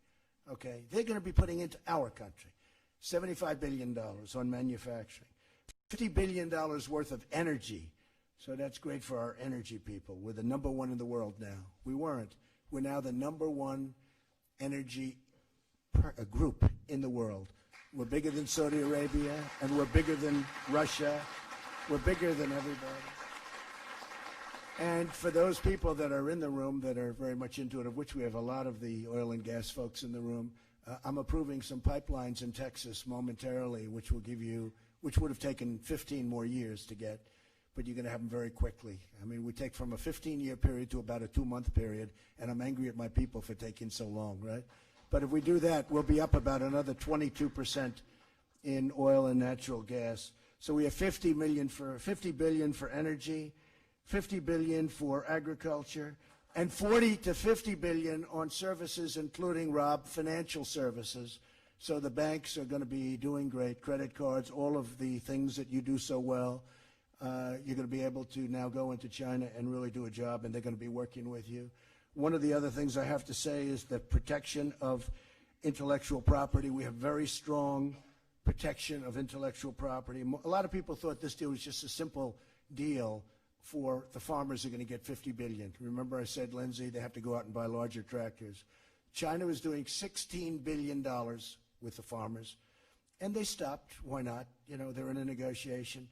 okay? They're going to be putting into our country $75 billion on manufacturing. $50 billion worth of energy. So that's great for our energy people. We're the number one in the world now. We weren't. We're now the number one energy group in the world. We're bigger than Saudi Arabia, and we're bigger than Russia. We're bigger than everybody. And for those people that are in the room that are very much into it, of which we have a lot of the oil and gas folks in the room, I'm approving some pipelines in Texas momentarily, which would have taken 15 more years to get, but you're going to have them very quickly. I mean, we take from a 15-year period to about a 2-month period, and I'm angry at my people for taking so long, right? But if we do that, we'll be up about another 22% in oil and natural gas. So we have $50 billion for energy, $50 billion for agriculture, and $40 to $50 billion on services, including, Rob, financial services. So the banks are going to be doing great, credit cards, all of the things that you do so well. You're going to be able to now go into China and really do a job, and they're going to be working with you. One of the other things I have to say is the protection of intellectual property. We have very strong protection of intellectual property. A lot of people thought this deal was just a simple deal for the farmers who are going to get $50 billion. Remember I said, Lindsay, they have to go out and buy larger tractors. China was doing $16 billion with the farmers, and they stopped. Why not? You know, they're in a negotiation.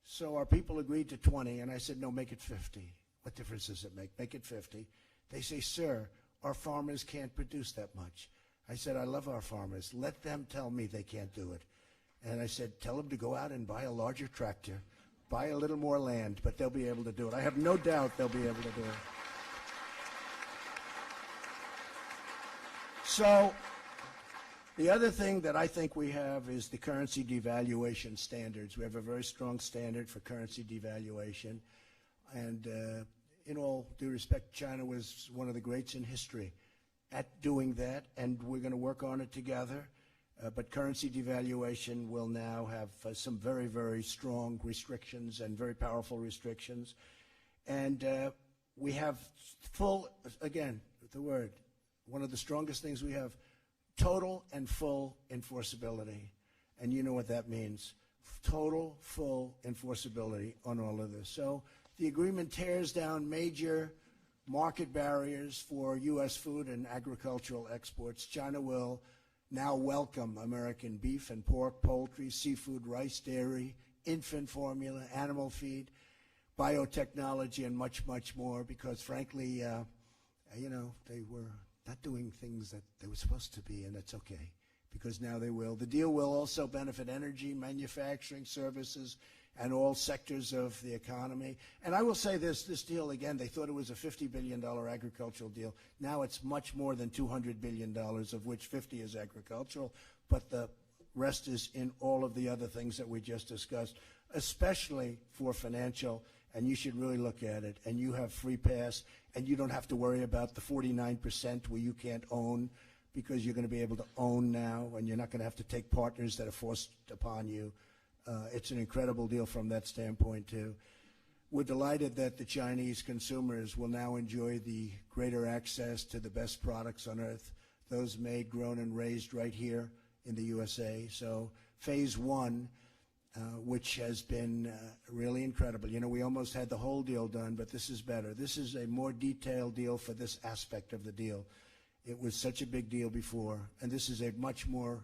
So our people agreed to 20, and I said, no, make it 50. What difference does it make? Make it 50. They say, sir, our farmers can't produce that much. I said, I love our farmers. Let them tell me they can't do it. And I said, tell them to go out and buy a larger tractor, buy a little more land, but they'll be able to do it. I have no doubt they'll be able to do it. So the other thing that I think we have is the currency devaluation standards. We have a very strong standard for currency devaluation. And in all due respect, China was one of the greats in history at doing that, and we're going to work on it together. But currency devaluation will now have some very, very strong restrictions and very powerful restrictions. And we have full, again, the word, one of the strongest things we have, total and full enforceability. And you know what that means. Total, full enforceability on all of this. So the agreement tears down major market barriers for U.S. food and agricultural exports. China will now welcome American beef and pork, poultry, seafood, rice, dairy, infant formula, animal feed, biotechnology, and much, much more, because frankly, you know, they were not doing things that they were supposed to be, and that's okay, because now they will. The deal will also benefit energy, manufacturing, services, and all sectors of the economy. And I will say this deal, again, they thought it was a $50 billion agricultural deal. Now it's much more than $200 billion, of which 50 is agricultural, but the rest is in all of the other things that we just discussed, especially for financial, and you should really look at it. And you have free pass, and you don't have to worry about the 49% where you can't own, because you're going to be able to own now, and you're not going to have to take partners that are forced upon you. It's an incredible deal from that standpoint, too. We're delighted that the Chinese consumers will now enjoy the greater access to the best products on earth, those made, grown, and raised right here in the USA. So phase one, which has been really incredible. You know, we almost had the whole deal done, but this is better. This is a more detailed deal for this aspect of the deal. It was such a big deal before, and this is a much more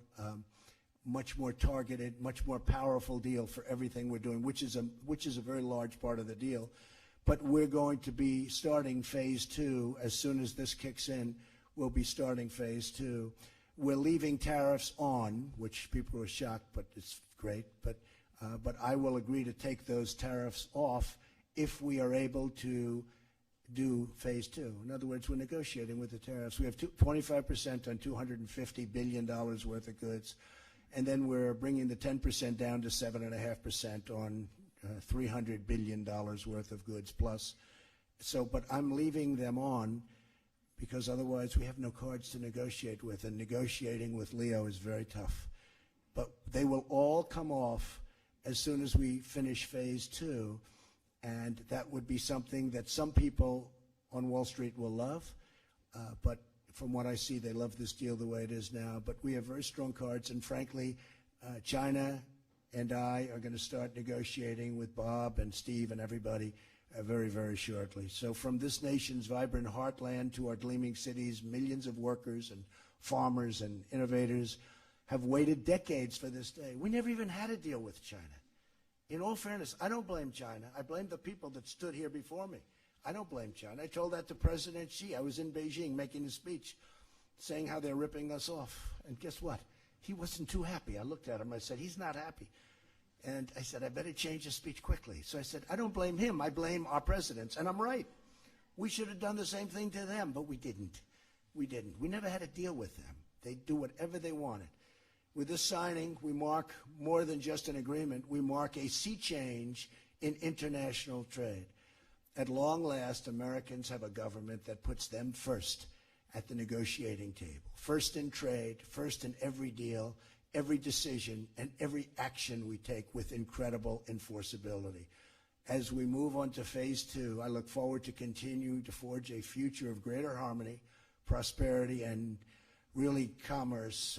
targeted, much more powerful deal for everything we're doing, which is a very large part of the deal. But we're going to be starting phase 2 as soon as this kicks in. We'll be starting phase 2. We're leaving tariffs on, which people are shocked, but it's great. But I will agree to take those tariffs off if we are able to do phase 2. In other words, we're negotiating with the tariffs. We have 25% on $250 billion worth of goods, and then we're bringing the 10% down to 7.5% on $300 billion worth of goods plus. So, but I'm leaving them on because otherwise we have no cards to negotiate with, and negotiating with Leo is very tough. But they will all come off as soon as we finish phase 2, and that would be something that some people on Wall Street will love, but from what I see, they love this deal the way it is now. But we have very strong cards, and frankly, China and I are going to start negotiating with Bob and Steve and everybody very, very shortly. So from this nation's vibrant heartland to our gleaming cities, millions of workers and farmers and innovators have waited decades for this day. We never even had a deal with China. In all fairness, I don't blame China. I blame the people that stood here before me. I don't blame China. I told that to President Xi. I was in Beijing making a speech saying how they're ripping us off. And guess what? He wasn't too happy. I looked at him. I said, he's not happy. And I said, I better change the speech quickly. So I said, I don't blame him. I blame our presidents. And I'm right. We should have done the same thing to them, but we didn't. We didn't. We never had a deal with them. They do whatever they wanted. With this signing, we mark more than just an agreement. We mark a sea change in international trade. At long last, Americans have a government that puts them first at the negotiating table. First in trade, first in every deal, every decision, and every action we take with incredible enforceability. As we move on to phase 2, I look forward to continuing to forge a future of greater harmony, prosperity, and really commerce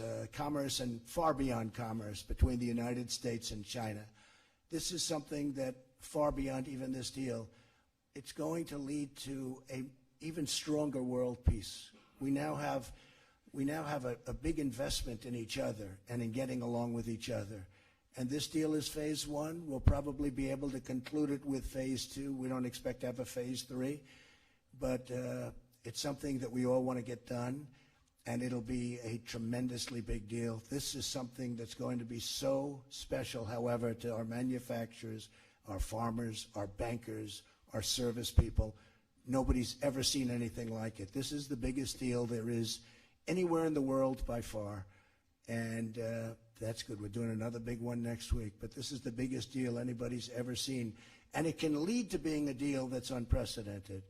and far beyond commerce between the United States and China. This is something that far beyond even this deal, it's going to lead to an even stronger world peace. We now have a big investment in each other and in getting along with each other. And this deal is phase 1. We'll probably be able to conclude it with phase 2. We don't expect to have a phase 3, but it's something that we all want to get done, and it'll be a tremendously big deal. This is something that's going to be so special, however, to our manufacturers, our farmers, our bankers, our service people. Nobody's ever seen anything like it. This is the biggest deal there is anywhere in the world by far, and that's good. We're doing another big one next week, but this is the biggest deal anybody's ever seen, and it can lead to being a deal that's unprecedented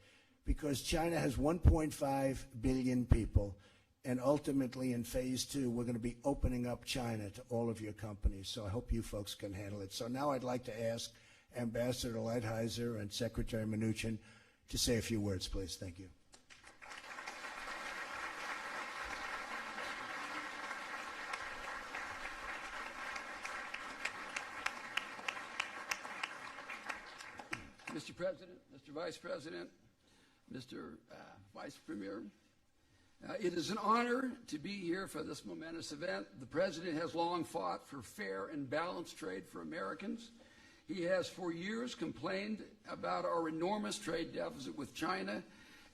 because China has 1.5 billion people, and ultimately in phase 2, we're going to be opening up China to all of your companies, so I hope you folks can handle it. So now I'd like to ask Ambassador Heiser and Secretary Mnuchin to say a few words, please. Thank you. Mr. President, Mr. Vice President, Mr. Vice Premier, it is an honor to be here for this momentous event. The President has long fought for fair and balanced trade for Americans. He has for years complained about our enormous trade deficit with China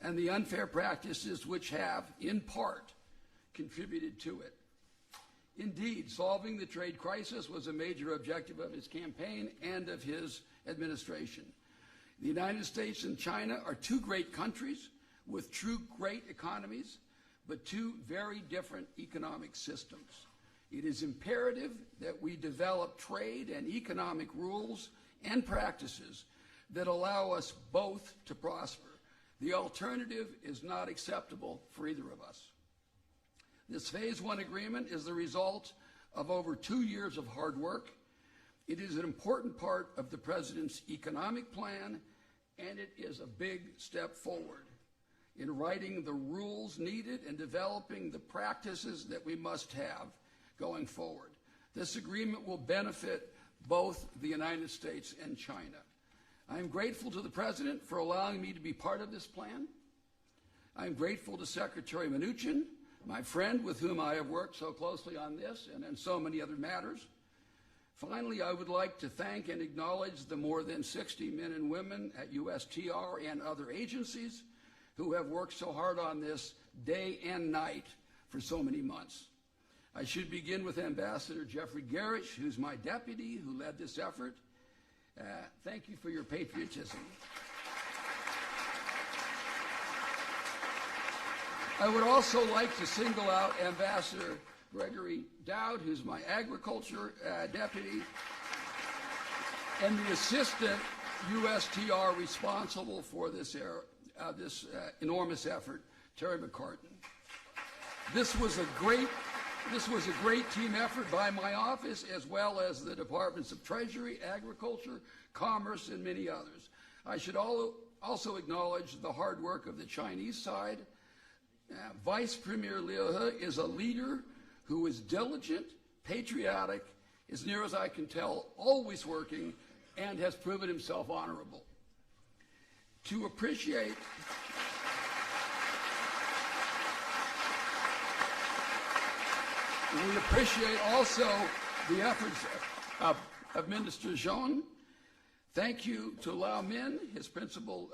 and the unfair practices which have, in part, contributed to it. Indeed, solving the trade crisis was a major objective of his campaign and of his administration. The United States and China are two great countries with true great economies, but two very different economic systems. It is imperative that we develop trade and economic rules and practices that allow us both to prosper. The alternative is not acceptable for either of us. This phase 1 agreement is the result of over 2 years of hard work. It is an important part of the President's economic plan, and it is a big step forward in writing the rules needed and developing the practices that we must have going forward. This agreement will benefit both the United States and China. I am grateful to the President for allowing me to be part of this plan. I am grateful to Secretary Mnuchin, my friend with whom I have worked so closely on this and in so many other matters. Finally, I would like to thank and acknowledge the more than 60 men and women at USTR and other agencies who have worked so hard on this day and night for so many months. I should begin with Ambassador Jeffrey Garrett, who's my deputy, who led this effort. Thank you for your patriotism. I would also like to single out Ambassador Gregory Dowd, who's my agriculture deputy, and the assistant USTR responsible for this enormous effort, Terry Mccartney. This was a great team effort by my office, as well as the Departments of Treasury, Agriculture, Commerce, and many others. I should also acknowledge the hard work of the Chinese side. Vice Premier Liu He is a leader who is diligent, patriotic, as near as I can tell, always working, and has proven himself honorable. To appreciate we appreciate also the efforts of Minister Zhang. Thank you to Lau Min, his principal,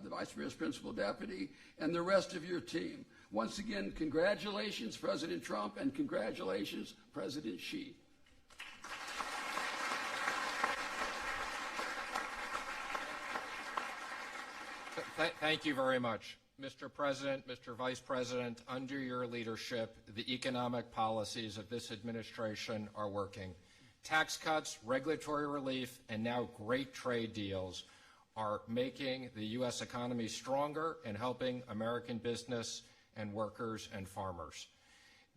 the Vice Premier's principal deputy, and the rest of your team. Once again, congratulations, President Trump, and congratulations, President Xi. Thank you very much. Mr. President, Mr. Vice President, under your leadership, the economic policies of this administration are working. Tax cuts, regulatory relief, and now great trade deals are making the U.S. economy stronger and helping American business and workers and farmers.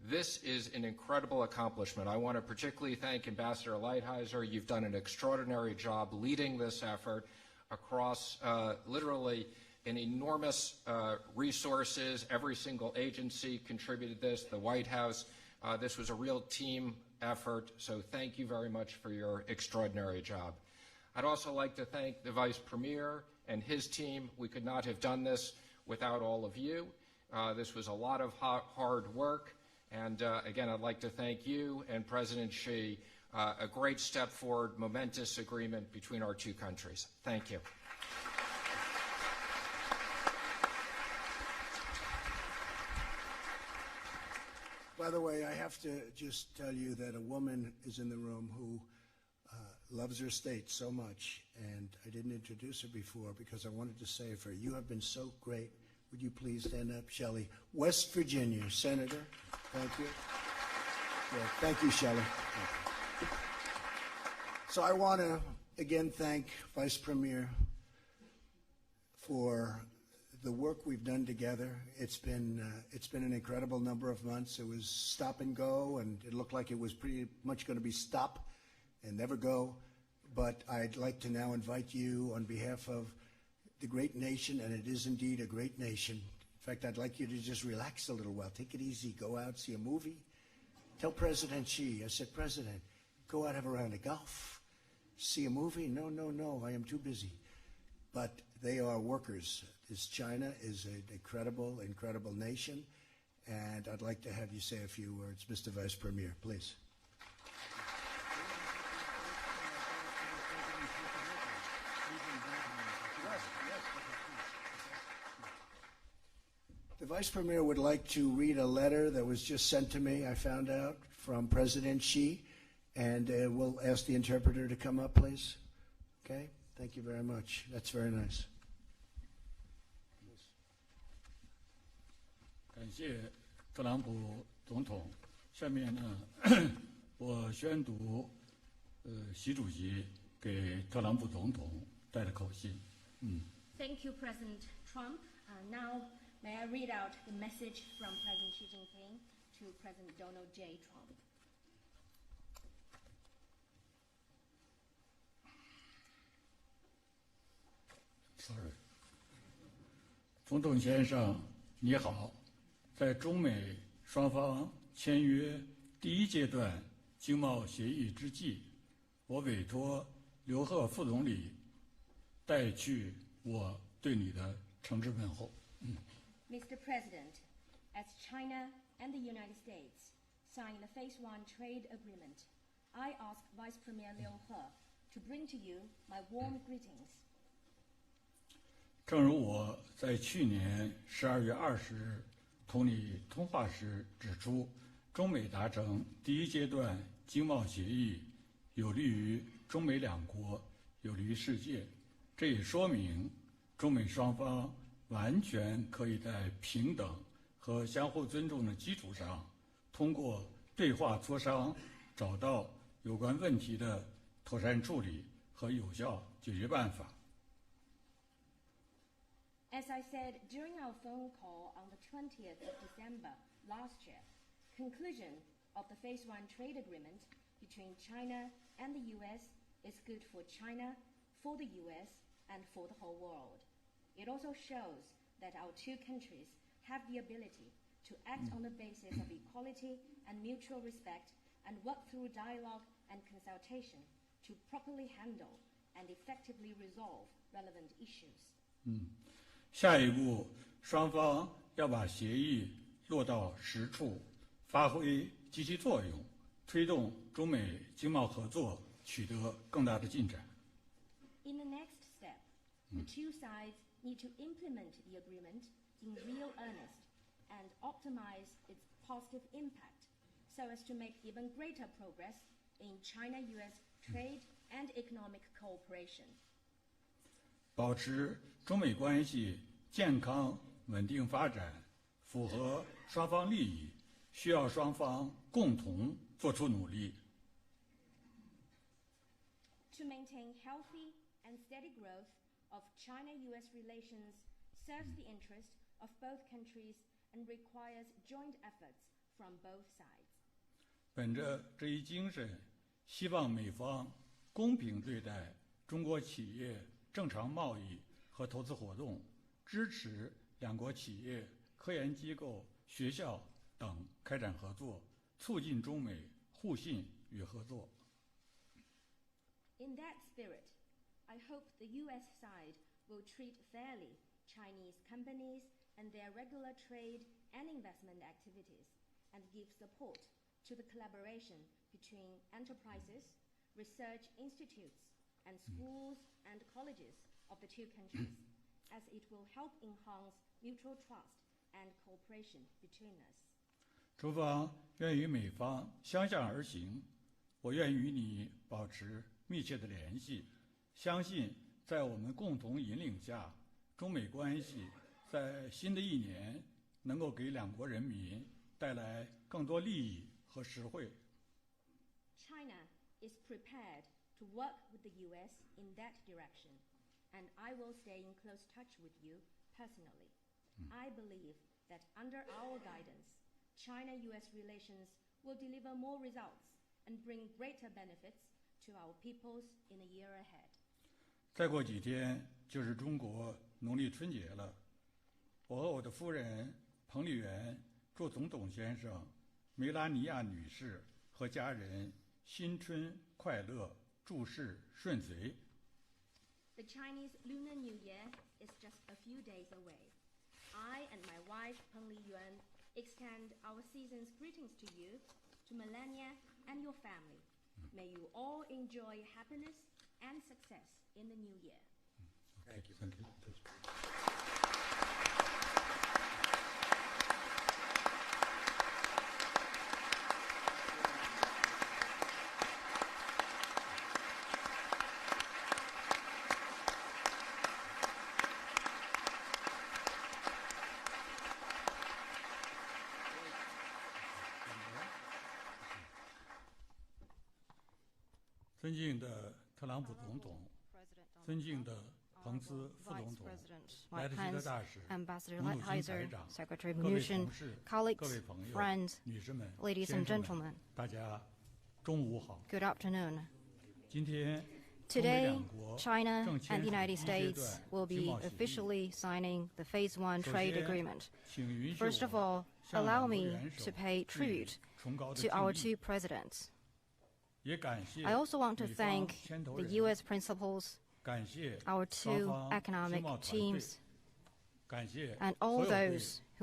This is an incredible accomplishment. I want to particularly thank Ambassador Heiser. You've done an extraordinary job leading this effort across literally an enormous resources. Every single agency contributed this, the White House. This was a real team effort, so thank you very much for your extraordinary job. I'd also like to thank the Vice Premier and his team. We could not have done this without all of you. This was a lot of hard work, and again, I'd like to thank you and President Xi. A great step forward, momentous agreement between our two countries. Thank you. By the way, I have to just tell you that a woman is in the room who loves her state so much, and I didn't introduce her before because I wanted to say for her, you have been so great. Would you please stand up, Shelley? West Virginia Senator. Thank you. Yeah, thank you, Shelley. Thank you. So I want to again thank Vice Premier for the work we've done together. It's been an incredible number of months. It was stop and go, and it looked like it was pretty much going to be stop and never go. But I'd like to now invite you on behalf of the great nation, and it is indeed a great nation. In fact, I'd like you to just relax a little while. Take it easy. Go out, see a movie. Tell President Xi, I said, President, go out, have a round of golf. See a movie? No, no, no, I am too busy. But they are workers. China is an incredible, incredible nation, and I'd like to have you say a few words. Mr. Vice Premier, please. The Vice Premier would like to read a letter that was just sent to me, I found out, from President Xi, and we'll ask the interpreter to come up, please. Okay? Thank you very much. That's very nice. 感谢特朗普总统。下面呢，我宣读习主席给特朗普总统带的口信。Thank you, President Trump. Now, may I read out the message from President Xi Jinping to President Donald J. Trump. Sorry. 总统先生，你好。在中美双方签约第一阶段经贸协议之际，我委托刘鹤副总理带去我对你的诚挚问候。Mr. President, as China and the United States sign the Phase 1 trade agreement, I ask Vice Premier Liu He to bring to you my warm greetings. 正如我在去年12月20日同你通话时指出，中美达成第一阶段经贸协议，有利于中美两国，有利于世界。这也说明中美双方完全可以在平等和相互尊重的基础上，通过对话磋商，找到有关问题的妥善处理和有效解决办法。As I said during our phone call on the 20th of December last year, conclusion of the Phase 1 trade agreement between China and the US is good for China, for the US, and for the whole world. It also shows that our two countries have the ability to act on the basis of equality and mutual respect and work through dialogue and consultation to properly handle and effectively resolve relevant issues. 下一步，双方要把协议落到实处，发挥积极作用，推动中美经贸合作取得更大的进展。In the next step, the two sides need to implement the agreement in real earnest and optimize its positive impact so as to make even greater progress in China-US trade and economic cooperation. 保持中美关系健康稳定发展，符合双方利益，需要双方共同做出努力。To maintain healthy and steady growth of China-US relations serves the interest of both countries and requires joint efforts from both sides. 本着这一精神，希望美方公平对待中国企业正常贸易和投资活动，支持两国企业、科研机构、学校等开展合作，促进中美互信与合作。In that spirit, I hope the US side will treat fairly Chinese companies and their regular trade and investment activities and give support to the collaboration between enterprises, research institutes, and schools and colleges of the two countries, as it will help enhance mutual trust and cooperation between us. 中方愿与美方相向而行，我愿与你保持密切的联系，相信在我们共同引领下，中美关系在新的一年能够给两国人民带来更多利益和实惠。China is prepared to work with the US in that direction, and I will stay in close touch with you personally. I believe that under our guidance, China-US relations will deliver more results and bring greater benefits to our peoples in the year ahead. 再过几天就是中国农历春节了，我和我的夫人彭丽媛祝总统先生、梅拉尼亚女士和家人新春快乐，诸事顺遂。The Chinese Lunar New Year is just a few days away. I and my wife, Peng Liyuan, extend our season's greetings to you, to Melania and your family. May you all enjoy happiness and success in the new year. Thank you. Thank you. 尊敬的特朗普总统，尊敬的彭斯副总统，莱特希特大使， Ambassador 姆努钦 Heiser, 台长， Secretary 各位 Mnuchin, 同事，各 colleagues, 位朋友， friends, 女士们， ladies 先 and 生 gentlemen, 们，大家中午好。 good afternoon. 今天，中美 Today, 两国 China 正 and 签 the 署 United 第一阶 States 段 will 经 be 贸协议。 officially signing the Phase 1首 trade 先， agreement. 请允许 First of 我 all, 向 allow 两国 me 元首 to pay 致以 tribute 崇高的 to our 敬意， two presidents. 也感谢 I also want to 美方 thank 牵头 the 人， U.S. principals, 感谢 our 双 two 方经 economic 贸团队， teams, 感谢 and 所 all 有对 those who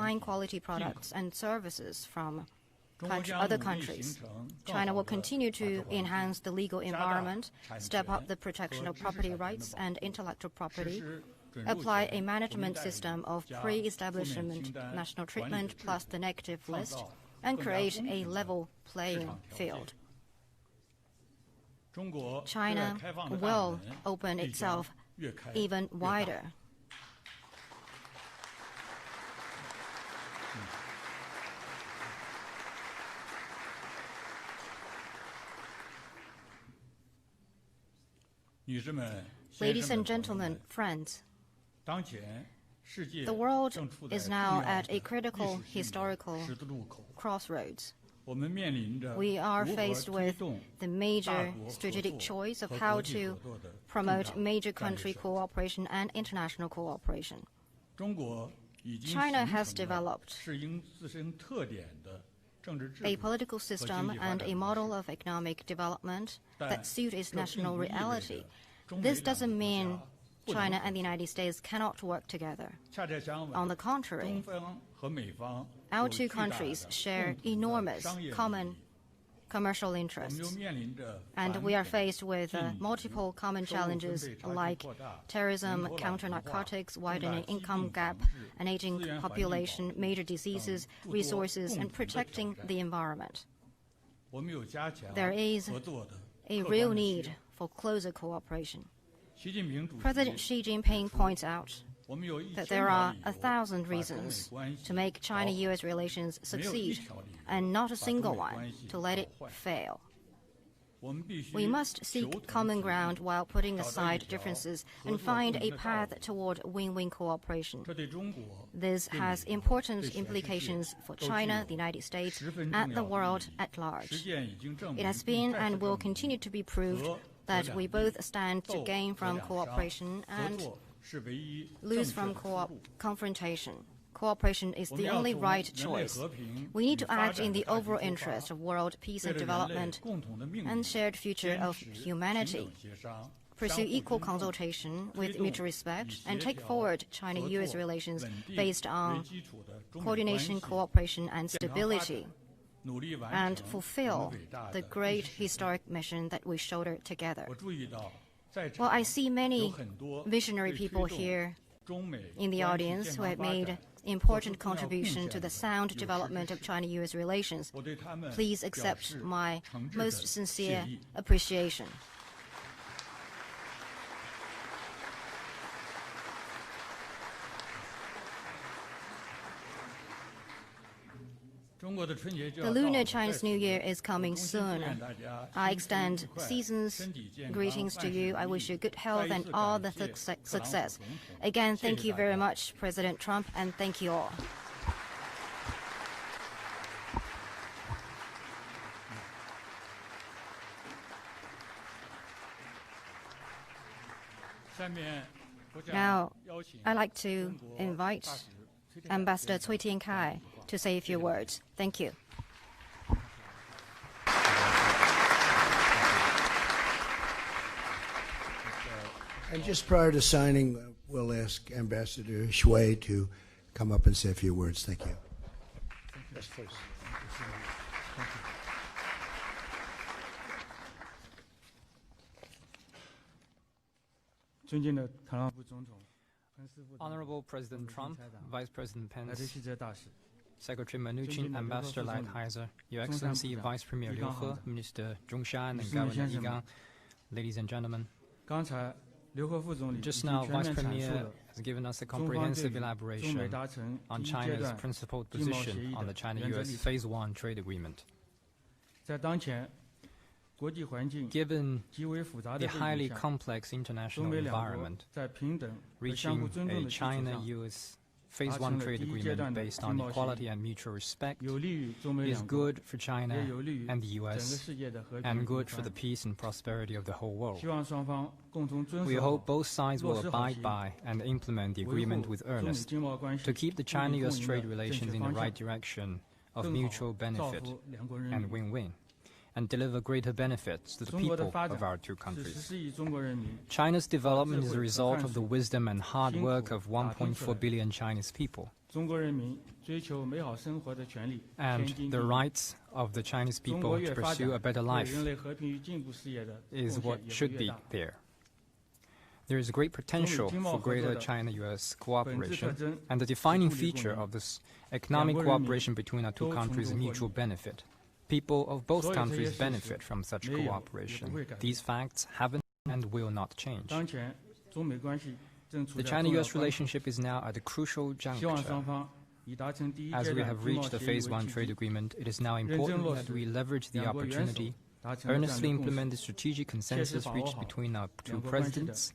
high quality products and services from other countries. China will continue to enhance the legal environment, step up the protection of property rights and intellectual property, apply a management system of pre-establishment national treatment plus the negative list, and create a level playing field. China will open itself even wider. Ladies and gentlemen, friends, the world is now at a critical historical crossroads. We are faced with the major strategic choice of how to promote major country cooperation and international cooperation. China has developed a political system and a model of economic development that suit its national reality. This doesn't mean China and the United States cannot work together. On the contrary, our two countries share enormous common commercial interests, and we are faced with multiple common challenges like terrorism, counter-narcotics, widening income gap, an aging population, major diseases, resources, and protecting the environment. There is a real need for closer cooperation. President Xi Jinping points out that there are 1,000 reasons to make China-U.S. relations succeed, and not a single one to let it fail. We must seek common ground while putting aside differences and find a path toward win-win cooperation. This has important implications for China, the United States, and the world at large. It has been and will continue to be proved that we both stand to gain from cooperation and lose from confrontation. Cooperation is the only right choice. We need to act in the overall interest of world peace and development and shared future of humanity. Pursue equal consultation with mutual respect and take forward China-U.S. relations based on coordination, cooperation, and stability, and fulfill the great historic mission that we shoulder together. Well, I see many visionary people here in the audience who have made important contribution to the sound development of China-U.S. relations. Please accept my most sincere appreciation. The Lunar Chinese New Year is coming soon. I extend season's greetings to you. I wish you good health and all the success. Again, thank you very much, President Trump, and thank you all. Now, I'd like to invite Ambassador Cui Tiankai to say a few words. Thank you. And just prior to signing, we'll ask Ambassador Shui to come up and say a few words. Thank you. Yes, please. Honourable President Trump, Vice President Pence, Secretary Mnuchin, Ambassador Lai Heiser, Your Excellency Vice Premier Liu He, Minister Zhongshan, and Governor Yigang, ladies and gentlemen. Just now, Vice Premier has given us a comprehensive elaboration on China's principled position on the China-U.S. Phase 1 trade agreement. Given the highly complex international environment, reaching a China-U.S. Phase 1 trade agreement based on equality and mutual respect is good for China and the U.S. and good for the peace and prosperity of the whole world. We hope both sides will abide by and implement the agreement with earnest to keep the China-U.S. trade relations in the right direction of mutual benefit and win-win, and deliver greater benefits to the people of our two countries. China's development is a result of the wisdom and hard work of 1.4 billion Chinese people. and the rights of the Chinese people to pursue a better life is what should be there. There is great potential for greater China-US cooperation, and the defining feature of this economic cooperation between our two countries is mutual benefit. People of both countries benefit from such cooperation. These facts haven't and will not change. The China-US relationship is now at a crucial juncture. As we have reached the Phase 1 trade agreement, it is now important that we leverage the opportunity, earnestly implement the strategic consensus reached between our two presidents,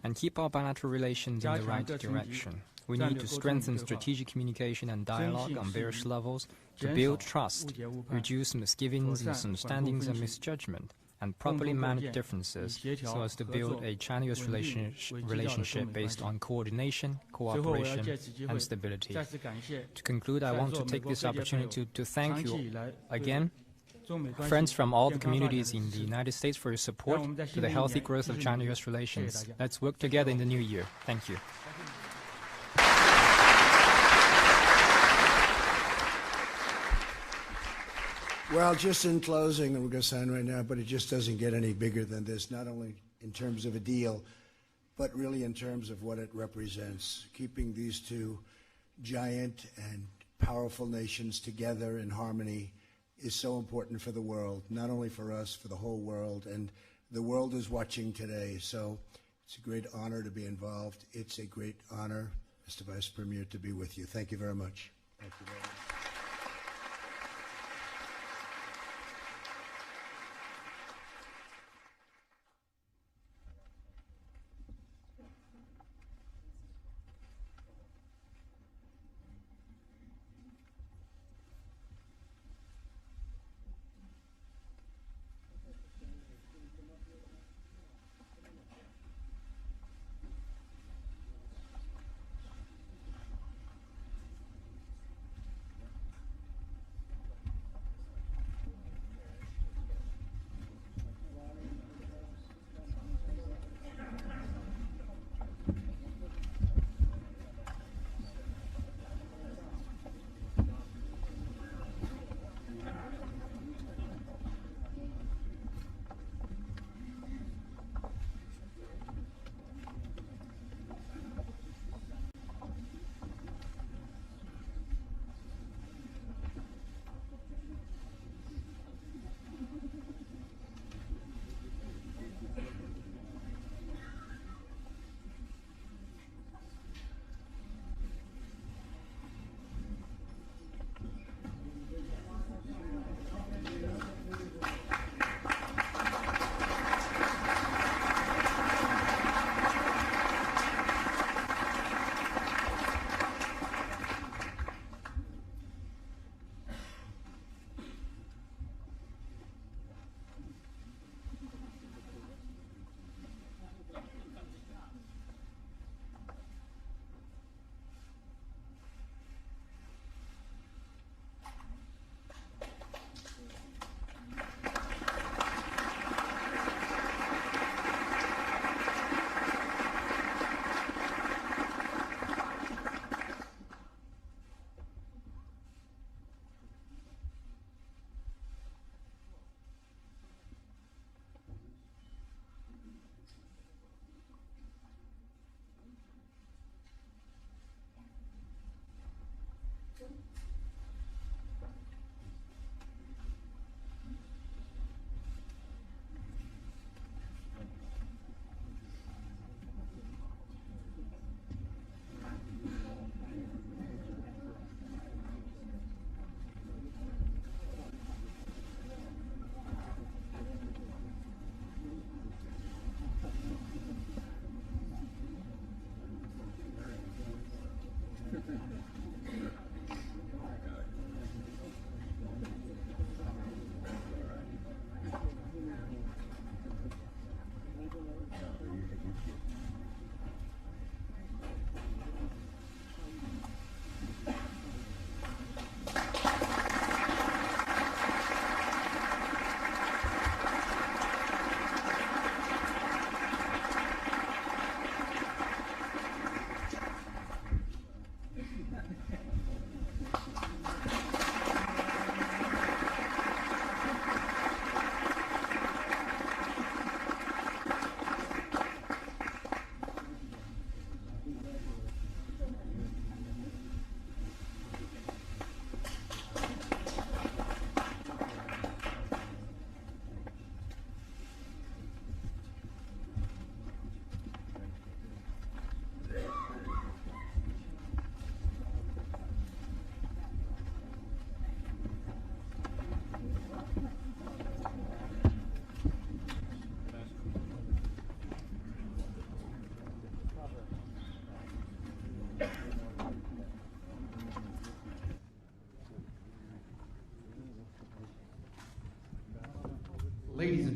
and keep our bilateral relations in the right direction. We need to strengthen strategic communication and dialogue on various levels to build trust, reduce misgivings, misunderstandings, and misjudgment, and properly manage differences so as to build a China-US relationship based on coordination, cooperation, and stability. To conclude, I want to take this opportunity to thank you again, friends from all the communities in the United States, for your support to the healthy growth of China-US relations. Let's work together in the new year. Thank you. Well, just in closing, and we're going to sign right now, but it just doesn't get any bigger than this, not only in terms of a deal, but really in terms of what it represents. Keeping these two giant and powerful nations together in harmony is so important for the world, not only for us, for the whole world. And the world is watching today, so it's a great honor to be involved. It's a great honor, Mr. Vice Premier, to be with you. Thank you very much. Thank you very much.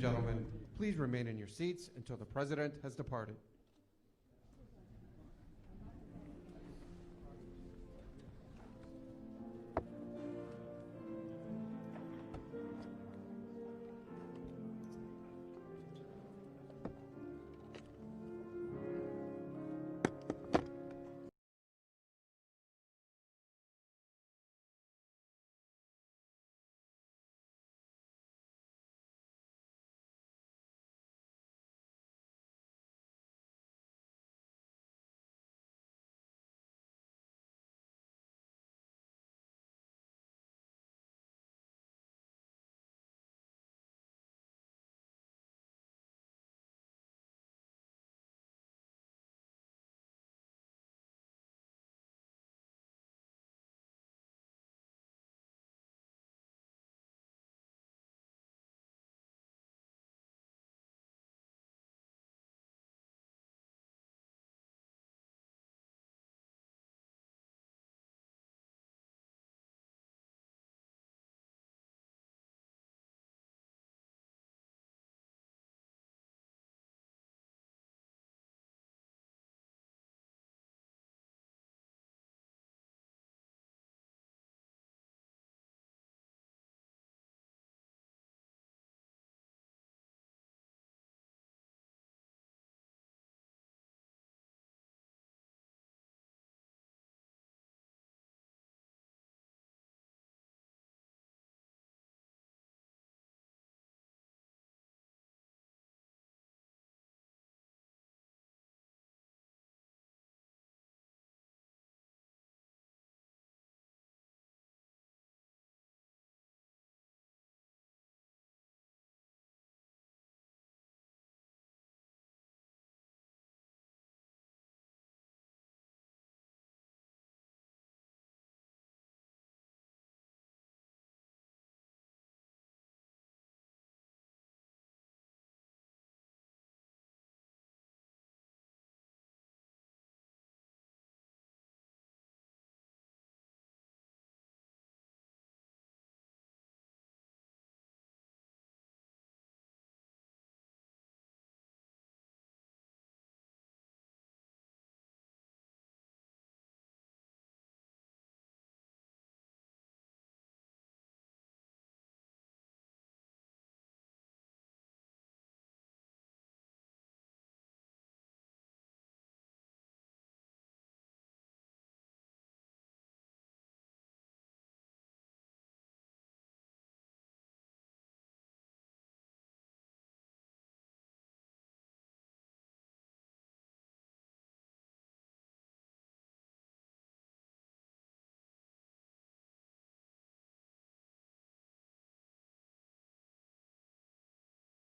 gentlemen, please remain in your seats until the President has departed.